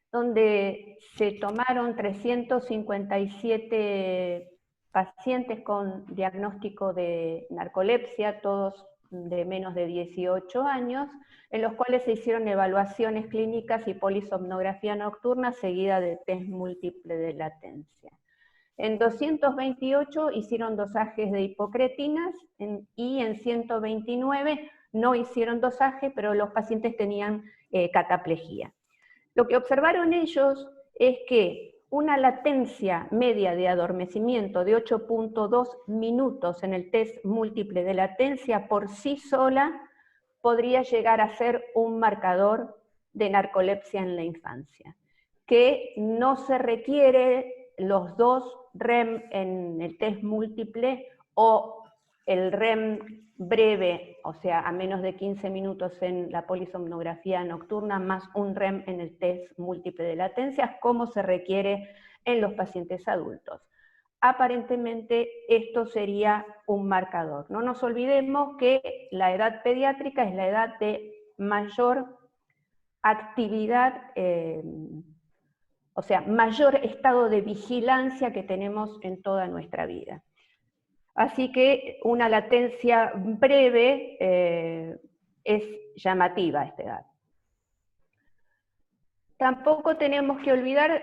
donde se tomaron 357 pacientes con diagnóstico de narcolepsia, todos de menos de 18 años, en los cuales se hicieron evaluaciones clínicas y polisomnografía nocturna seguida de test múltiple de latencia. En 228 hicieron dosajes de hipocretinas y en 129 no hicieron dosaje, pero los pacientes tenían cataplejía. Lo que observaron ellos es que una latencia media de adormecimiento de 8.2 minutos en el test múltiple de latencia por sí sola podría llegar a ser un marcador de narcolepsia en la infancia, que no se requiere los 2 REM en el test múltiple o el REM breve, o sea, a menos de 15 minutos en la polisomnografía nocturna, más un REM en el test múltiple de latencias, como se requiere en los pacientes adultos. Aparentemente esto sería un marcador. No nos olvidemos que la edad pediátrica es la edad de mayor actividad, o sea, mayor estado de vigilancia que tenemos en toda nuestra vida. Así que una latencia breve es llamativa a esta edad. Tampoco tenemos que olvidar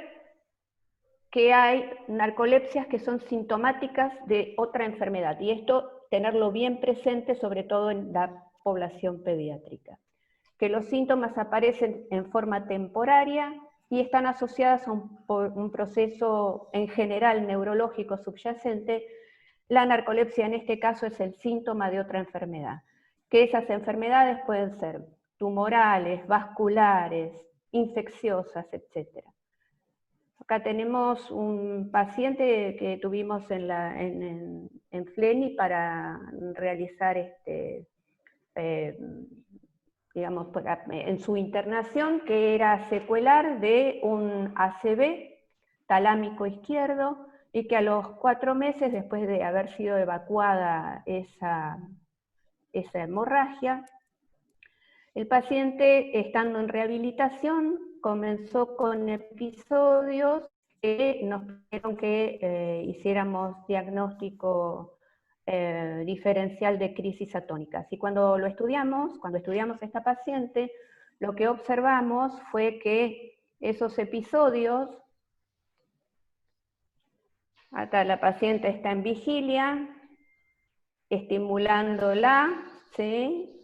que hay narcolepsias que son sintomáticas de otra enfermedad, y esto tenerlo bien presente, sobre todo en la población pediátrica. Que los síntomas aparecen en forma temporaria y están asociadas a un proceso en general neurológico subyacente. La narcolepsia en este caso es el síntoma de otra enfermedad, que esas enfermedades pueden ser tumorales, vasculares, infecciosas, etc. Acá tenemos un paciente que tuvimos en FLENI para realizar digamos, en su internación, que era secuelar de un ACV talámico izquierdo, y que a los 4 meses, después de haber sido evacuada esa hemorragia, el paciente, estando en rehabilitación, comenzó con episodios que nos pidieron que hiciéramos diagnóstico diferencial de crisis atónicas. Y cuando estudiamos a esta paciente, lo que observamos fue que esos episodios, acá la paciente está en vigilia, estimulándola, ¿sí?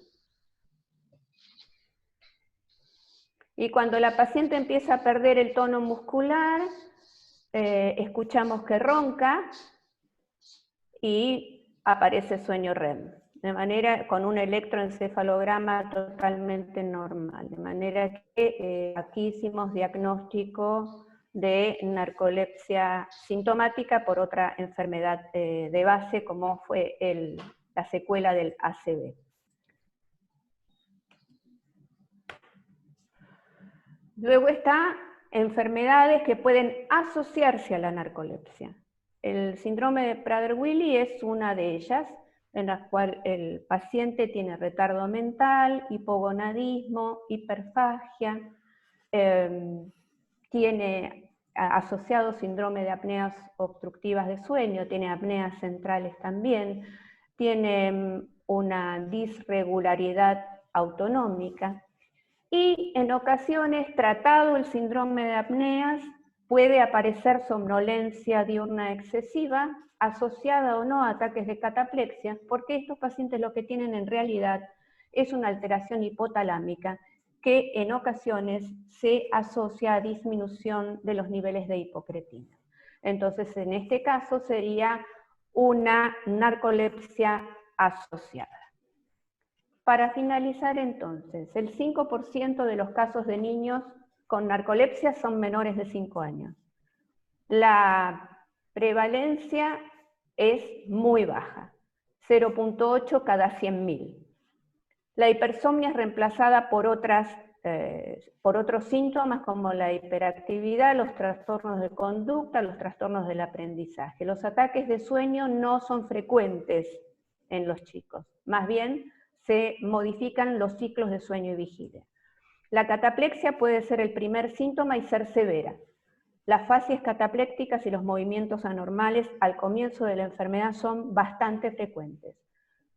Y cuando la paciente empieza a perder el tono muscular, escuchamos que ronca y aparece sueño REM, de manera con un electroencefalograma totalmente normal. De manera que aquí hicimos diagnóstico de narcolepsia sintomática por otra enfermedad de base, como fue la secuela del ACV. Luego está enfermedades que pueden asociarse a la narcolepsia. El síndrome de Prader-Willi es una de ellas, en la cual el paciente tiene retardo mental, hipogonadismo, hiperfagia, tiene asociado síndrome de apneas obstructivas de sueño, tiene apneas centrales también, tiene una disregularidad autonómica. Y en ocasiones, tratado el síndrome de apneas, puede aparecer somnolencia diurna excesiva, asociada o no a ataques de cataplexia, porque estos pacientes lo que tienen en realidad es una alteración hipotalámica que en ocasiones se asocia a disminución de los niveles de hipocretina. Entonces, en este caso sería una narcolepsia asociada. Para finalizar entonces, el 5% de los casos de niños con narcolepsia son menores de 5 años. La prevalencia es muy baja, 0.8 cada 100.000. La hipersomnia es reemplazada por otros síntomas como la hiperactividad, los trastornos de conducta, los trastornos del aprendizaje. Los ataques de sueño no son frecuentes en los chicos, más bien se modifican los ciclos de sueño y vigilia. La cataplexia puede ser el primer síntoma y ser severa. Las fases cataplécticas y los movimientos anormales al comienzo de la enfermedad son bastante frecuentes.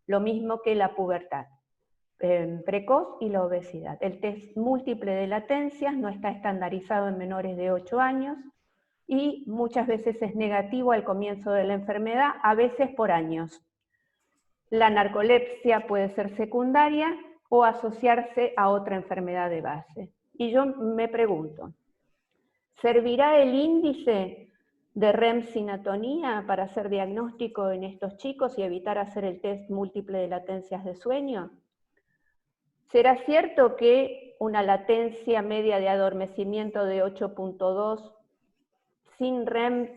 Lo mismo que la pubertad precoz y la obesidad. El test múltiple de latencias no está estandarizado en menores de 8 años y muchas veces es negativo al comienzo de la enfermedad, a veces por años. La narcolepsia puede ser secundaria o asociarse a otra enfermedad de base. Y yo me pregunto, ¿servirá el índice de REM sin atonía para hacer diagnóstico en estos chicos y evitar hacer el test múltiple de latencias de sueño? ¿Será cierto que una latencia media de adormecimiento de 8.2 sin REM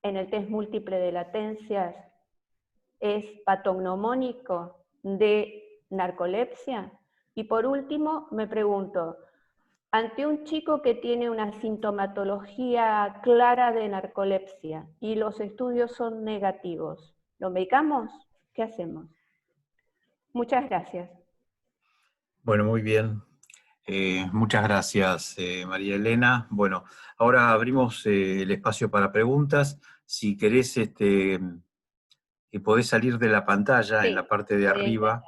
en el test múltiple de latencias es patognomónico de narcolepsia? Y por último, me pregunto, ante un chico que tiene una sintomatología clara de narcolepsia y los estudios son negativos, ¿lo medicamos? ¿Qué hacemos? Muchas gracias. Bueno, muy bien. Muchas gracias, María Elena. Bueno, ahora abrimos el espacio para preguntas. Si querés, que podés salir de la pantalla Sí, en la parte de voy a arriba.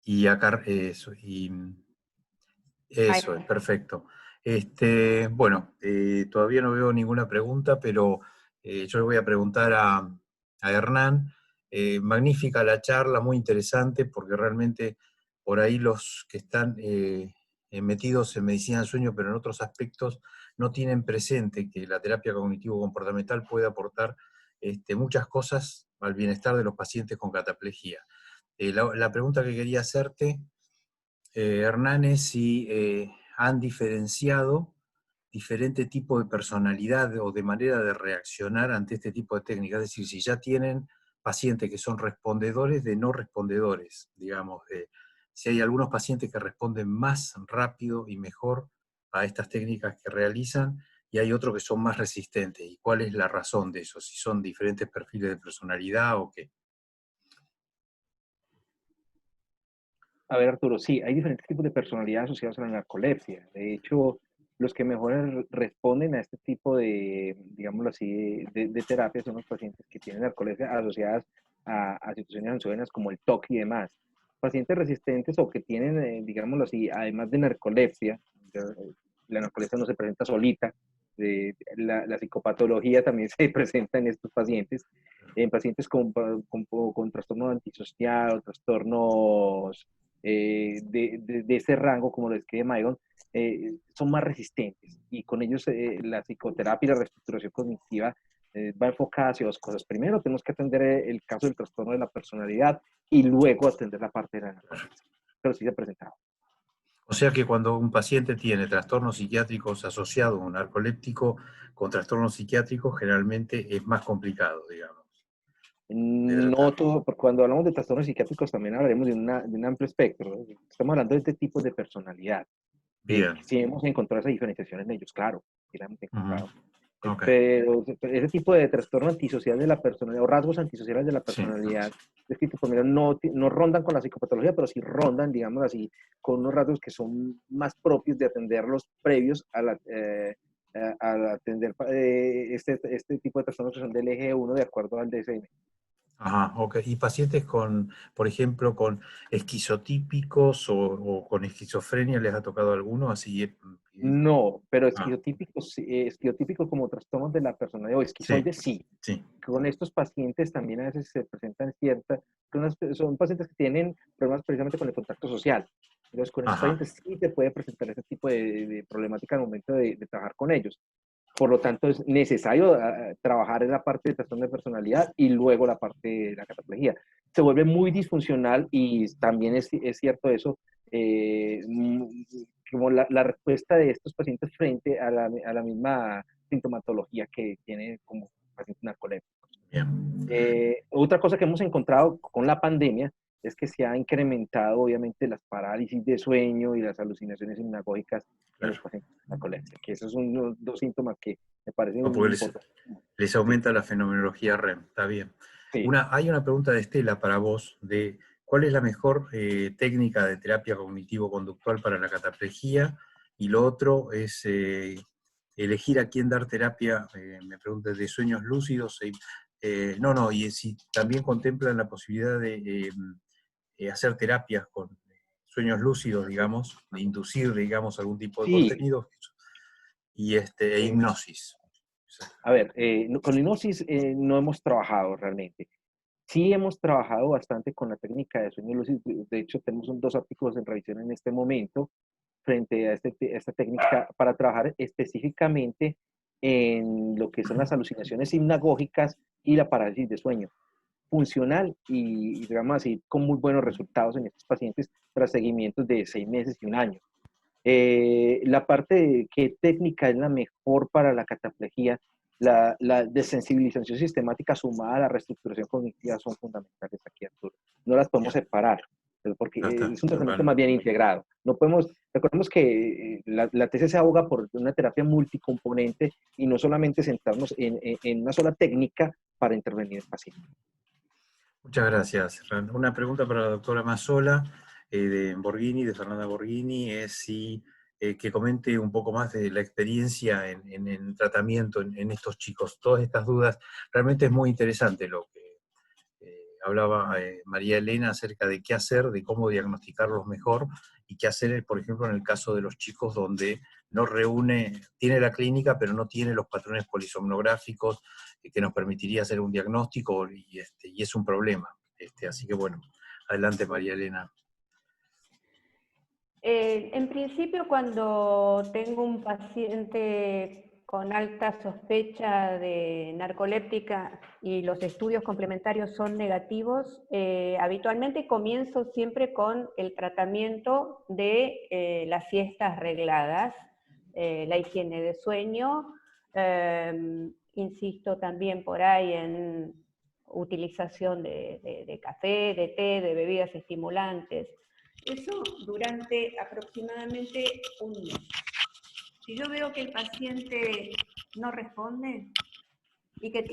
Y acá, eso es, está. perfecto. Bueno, todavía no veo ninguna pregunta, pero yo le voy a preguntar a Hernán. Magnífica la charla, muy interesante, porque realmente por ahí los que están metidos en medicina del sueño, pero en otros aspectos, no tienen presente que la terapia cognitivo-comportamental puede aportar muchas cosas al bienestar de los pacientes con cataplejía. La pregunta que quería hacerte, Hernán, es si han diferenciado diferente tipo de personalidad o de manera de reaccionar ante este tipo de técnicas, es decir, si ya tienen pacientes que son respondedores de no respondedores, digamos, si hay algunos pacientes que responden más rápido y mejor a estas técnicas que realizan, y hay otros que son más resistentes. ¿Y cuál es la razón de eso? Si son diferentes perfiles de personalidad o qué. A ver, Arturo, sí, hay diferentes tipos de personalidad asociados a la narcolepsia. De hecho, los que mejor responden a este tipo de, digámoslo así, de terapias son los pacientes que tienen narcolepsia asociadas a situaciones ansiosas como el TOC y demás. Pacientes resistentes o que tienen, digámoslo así, además de narcolepsia, la narcolepsia no se presenta solita, la psicopatología también se presenta en estos pacientes, en pacientes con trastornos antisocial, trastornos de ese rango, como lo describe Myron, son más resistentes y con ellos la psicoterapia y la reestructuración cognitiva va enfocada hacia dos cosas. Primero, tenemos que atender el caso del trastorno de la personalidad y luego atender la parte de la narcolepsia. Pero sí se ha presentado. O sea que cuando un paciente tiene trastornos psiquiátricos asociados a un narcoléptico con trastornos psiquiátricos, generalmente es más complicado, digamos, de No tratar. todo, porque cuando hablamos de trastornos psiquiátricos también hablaremos de un amplio espectro, ¿no? Estamos hablando de este tipo de personalidad. Bien. Sí hemos encontrado esa diferenciación en ellos, claro, sí la hemos encontrado. Ok. Pero ese tipo de trastorno antisocial de la personalidad o rasgos antisociales de la Sí. personalidad descrito por Miller no rondan con la psicopatología, pero sí rondan, digamos así, con unos rasgos que son más propios de atenderlos previos a atender este tipo de trastornos que son del eje 1 de acuerdo al DSM. Ajá, ok. ¿Y pacientes con, por ejemplo, con esquizotípicos o con esquizofrenia, les ha tocado alguno? Así. No, pero Ah, esquizotípicos como trastornos de la personalidad o sí, esquizoides sí. sí. Con estos pacientes también a veces se presentan son pacientes que tienen problemas precisamente con el contacto social. Entonces, con esos Ajá. pacientes sí se puede presentar ese tipo de problemática al momento de trabajar con ellos. Por lo tanto, es necesario trabajar en la parte de trastorno de personalidad y luego la parte de la cataplegia. Se vuelve muy disfuncional y también es cierto eso, como la respuesta de estos pacientes frente a la misma sintomatología que tiene como pacientes narcolépticos. Bien. Otra cosa que hemos encontrado con la pandemia es que se ha incrementado obviamente las parálisis de sueño y las alucinaciones hipnagógicas en los Claro. pacientes con narcolepsia, que esos son dos síntomas que me parecen No, porque importantes. les Sí, aumenta la fenomenología REM. Está bien. sí. Hay una pregunta de Estela para vos de cuál es la mejor técnica de terapia cognitivo-conductual para la cataplejía, y lo otro es elegir a quién dar terapia, me pregunta, de sueños lúcidos. No, y si también contemplan la posibilidad de hacer terapias con sueños lúcidos, digamos, de inducir, digamos, algún tipo de Sí, contenido, e hipnosis. a ver, con la hipnosis no hemos trabajado realmente. Sí hemos trabajado bastante con la técnica de sueño lúcido. De hecho, tenemos dos artículos en revisión en este momento frente a esta técnica para trabajar específicamente en lo que son las alucinaciones hipnagógicas y la parálisis de sueño. Funcional y digamos así, con muy buenos resultados en estos pacientes tras seguimientos de 6 meses y un año. La parte de qué técnica es la mejor para la cataplejía, la desensibilización sistemática sumada a la reestructuración cognitiva son fundamentales aquí, Arturo. No las podemos Bien, separar, porque ya está. es un tratamiento Bueno, más bien integrado. No podemos, recordemos que la tesis se aboga por una terapia multicomponente y no solamente centrarnos en una sola técnica para intervenir en el paciente. muchas gracias. Una pregunta para la doctora Mazzola, de Borghini, de Fernanda Borghini, es si que comente un poco más de la experiencia en el tratamiento en estos chicos. Todas estas dudas, realmente es muy interesante lo que hablaba María Elena acerca de qué hacer, de cómo diagnosticarlos mejor y qué hacer, por ejemplo, en el caso de los chicos donde no reúne, tiene la clínica, pero no tiene los patrones polisomnográficos que nos permitiría hacer un diagnóstico, y es un problema. Así que bueno, adelante María Elena. En principio, cuando tengo un paciente con alta sospecha de narcoléptica y los estudios complementarios son negativos, habitualmente comienzo siempre con el tratamiento de las siestas regladas, la higiene de sueño, insisto también por ahí en utilización de café, de té, de bebidas estimulantes. Eso durante aproximadamente un mes. Si yo veo que el paciente no responde y que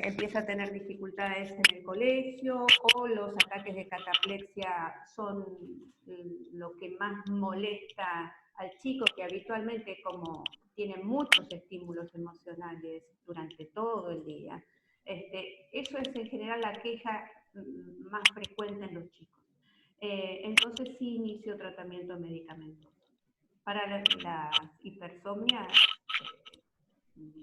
empieza a tener dificultades en el colegio, o los ataques de cataplexia son lo que más molesta al chico, que habitualmente, como tiene muchos estímulos emocionales durante todo el día, eso es en general la queja más frecuente en los chicos. Entonces sí inicio tratamiento medicamentoso. Para la hipersomnia,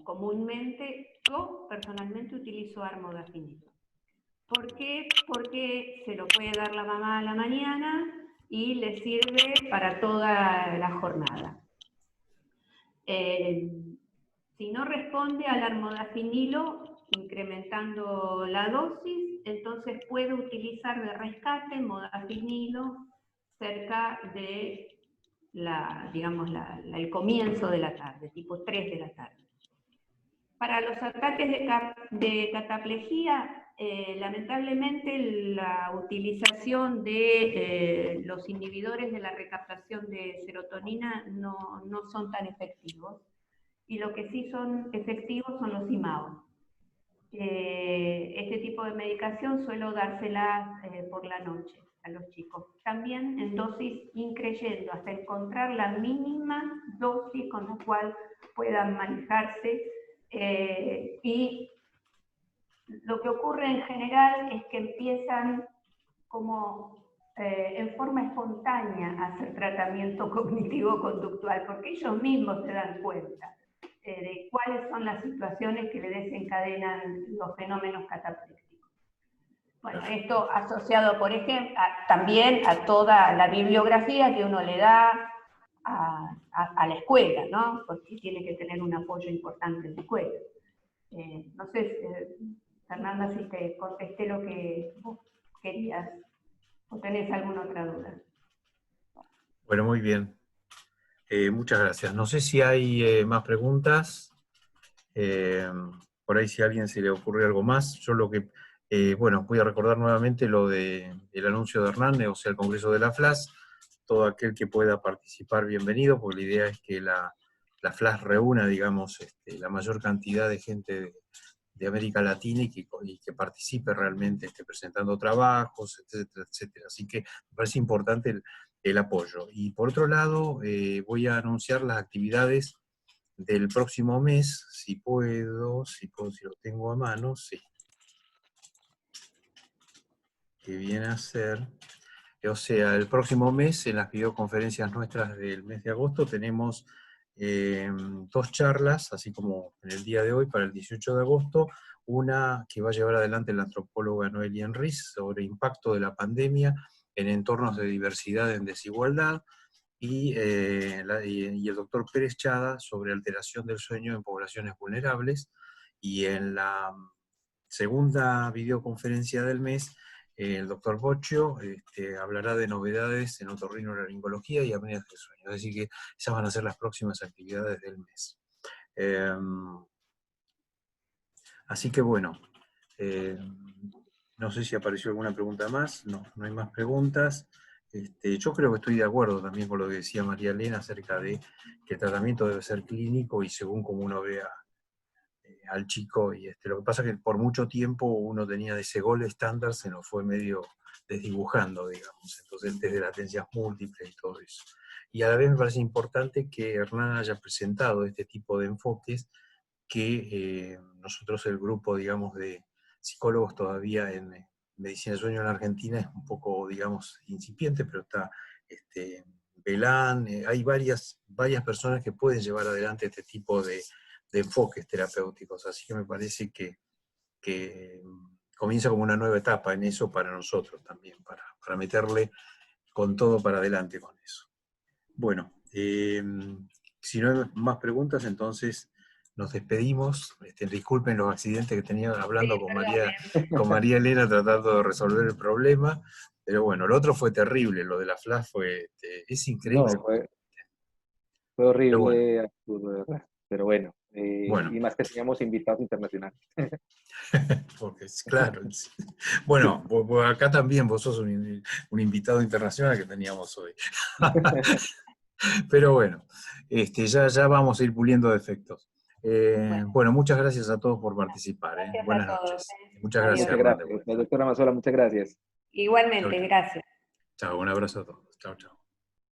comúnmente, yo personalmente utilizo armodafinilo. ¿Por qué? Porque se lo puede dar la mamá a la mañana y le sirve para toda la jornada. Si no responde al armodafinilo, incrementando la dosis, entonces puede utilizar de rescate modafinilo cerca de el comienzo de la tarde, tipo 3 de la tarde. Para los ataques de cataplejía, lamentablemente la utilización de los inhibidores de la recaptación de serotonina no son tan efectivos. Y lo que sí son efectivos son los IMAO. Este tipo de medicación suelo dársela por la noche a los chicos. También en dosis increyendo, hasta encontrar la mínima dosis con la cual puedan manejarse. Y lo que ocurre en general es que empiezan como en forma espontánea a hacer tratamiento cognitivo-conductual, porque ellos mismos se dan cuenta de cuáles son las situaciones que le desencadenan los fenómenos cataplécticos. Bueno, esto asociado, por ejemplo, también a toda la bibliografía que uno le da a la escuela, ¿no? Porque tiene que tener un apoyo importante en la escuela. No sé, Fernanda, si te contesté lo que vos querías, o tenés alguna otra duda. Bueno, muy bien. Muchas gracias. No sé si hay más preguntas. Por ahí si a alguien se le ocurre algo más. Yo lo que, bueno, voy a recordar nuevamente lo del anuncio de Hernán, o sea, el Congreso de la FLAS. Todo aquel que pueda participar, bienvenido, porque la idea es que la FLAS reúna, digamos, la mayor cantidad de gente de América Latina y que participe realmente presentando trabajos, etcétera, etcétera. Así que me parece importante el apoyo. Y por otro lado, voy a anunciar las actividades del próximo mes, si puedo, si lo tengo a mano, sí. Que viene a ser, o sea, el próximo mes, en las videoconferencias nuestras del mes de agosto, tenemos 2 charlas, así como en el día de hoy, para el 18 de agosto, una que va a llevar adelante la antropóloga Noelia Enriz sobre impacto de la pandemia en entornos de diversidad en desigualdad, y el doctor Pérez Chada sobre alteración del sueño en poblaciones vulnerables. Y en la segunda videoconferencia del mes, el doctor Boccio hablará de novedades en otorrinolaringología y apneas del sueño. Es decir, que esas van a ser las próximas actividades del mes. Así que bueno, no sé si apareció alguna pregunta más. No hay más preguntas. Yo creo que estoy de acuerdo también con lo que decía María Elena acerca de que el tratamiento debe ser clínico y según como uno vea al chico. Y lo que pasa es que por mucho tiempo uno tenía de ese gol estándar, se nos fue medio desdibujando, digamos. Entonces, desde las atencias múltiples y todo eso. Y a la vez me parece importante que Hernán haya presentado este tipo de enfoques que nosotros, el grupo, digamos, de psicólogos todavía en medicina del sueño en Argentina es un poco, digamos, incipiente, pero está Belán, hay varias personas que pueden llevar adelante este tipo de enfoques terapéuticos, así que me parece que comienza como una nueva etapa en eso para nosotros también, para meterle con todo para adelante con eso. Bueno, si no hay más preguntas, entonces nos despedimos. Disculpen los accidentes que tenía hablando con María Elena tratando de resolver el problema, pero bueno, lo otro fue terrible, lo de la FLAS es increíble. No, fue horrible, absurdo, de verdad. Pero bueno. Bueno. Y más que teníamos invitados internacionales. Porque es claro. Bueno, acá también vos sos un invitado internacional que teníamos hoy. Pero bueno, ya vamos a ir puliendo defectos. Bueno, muchas gracias a todos por participar. Gracias Buenas a todos. noches. Muchas Adiós. gracias, Muchas Hernán, de gracias. vuelta. Doctora Mazola, muchas gracias. Igualmente, Chau, chau. gracias. Chao, un abrazo a todos. Chao, chao.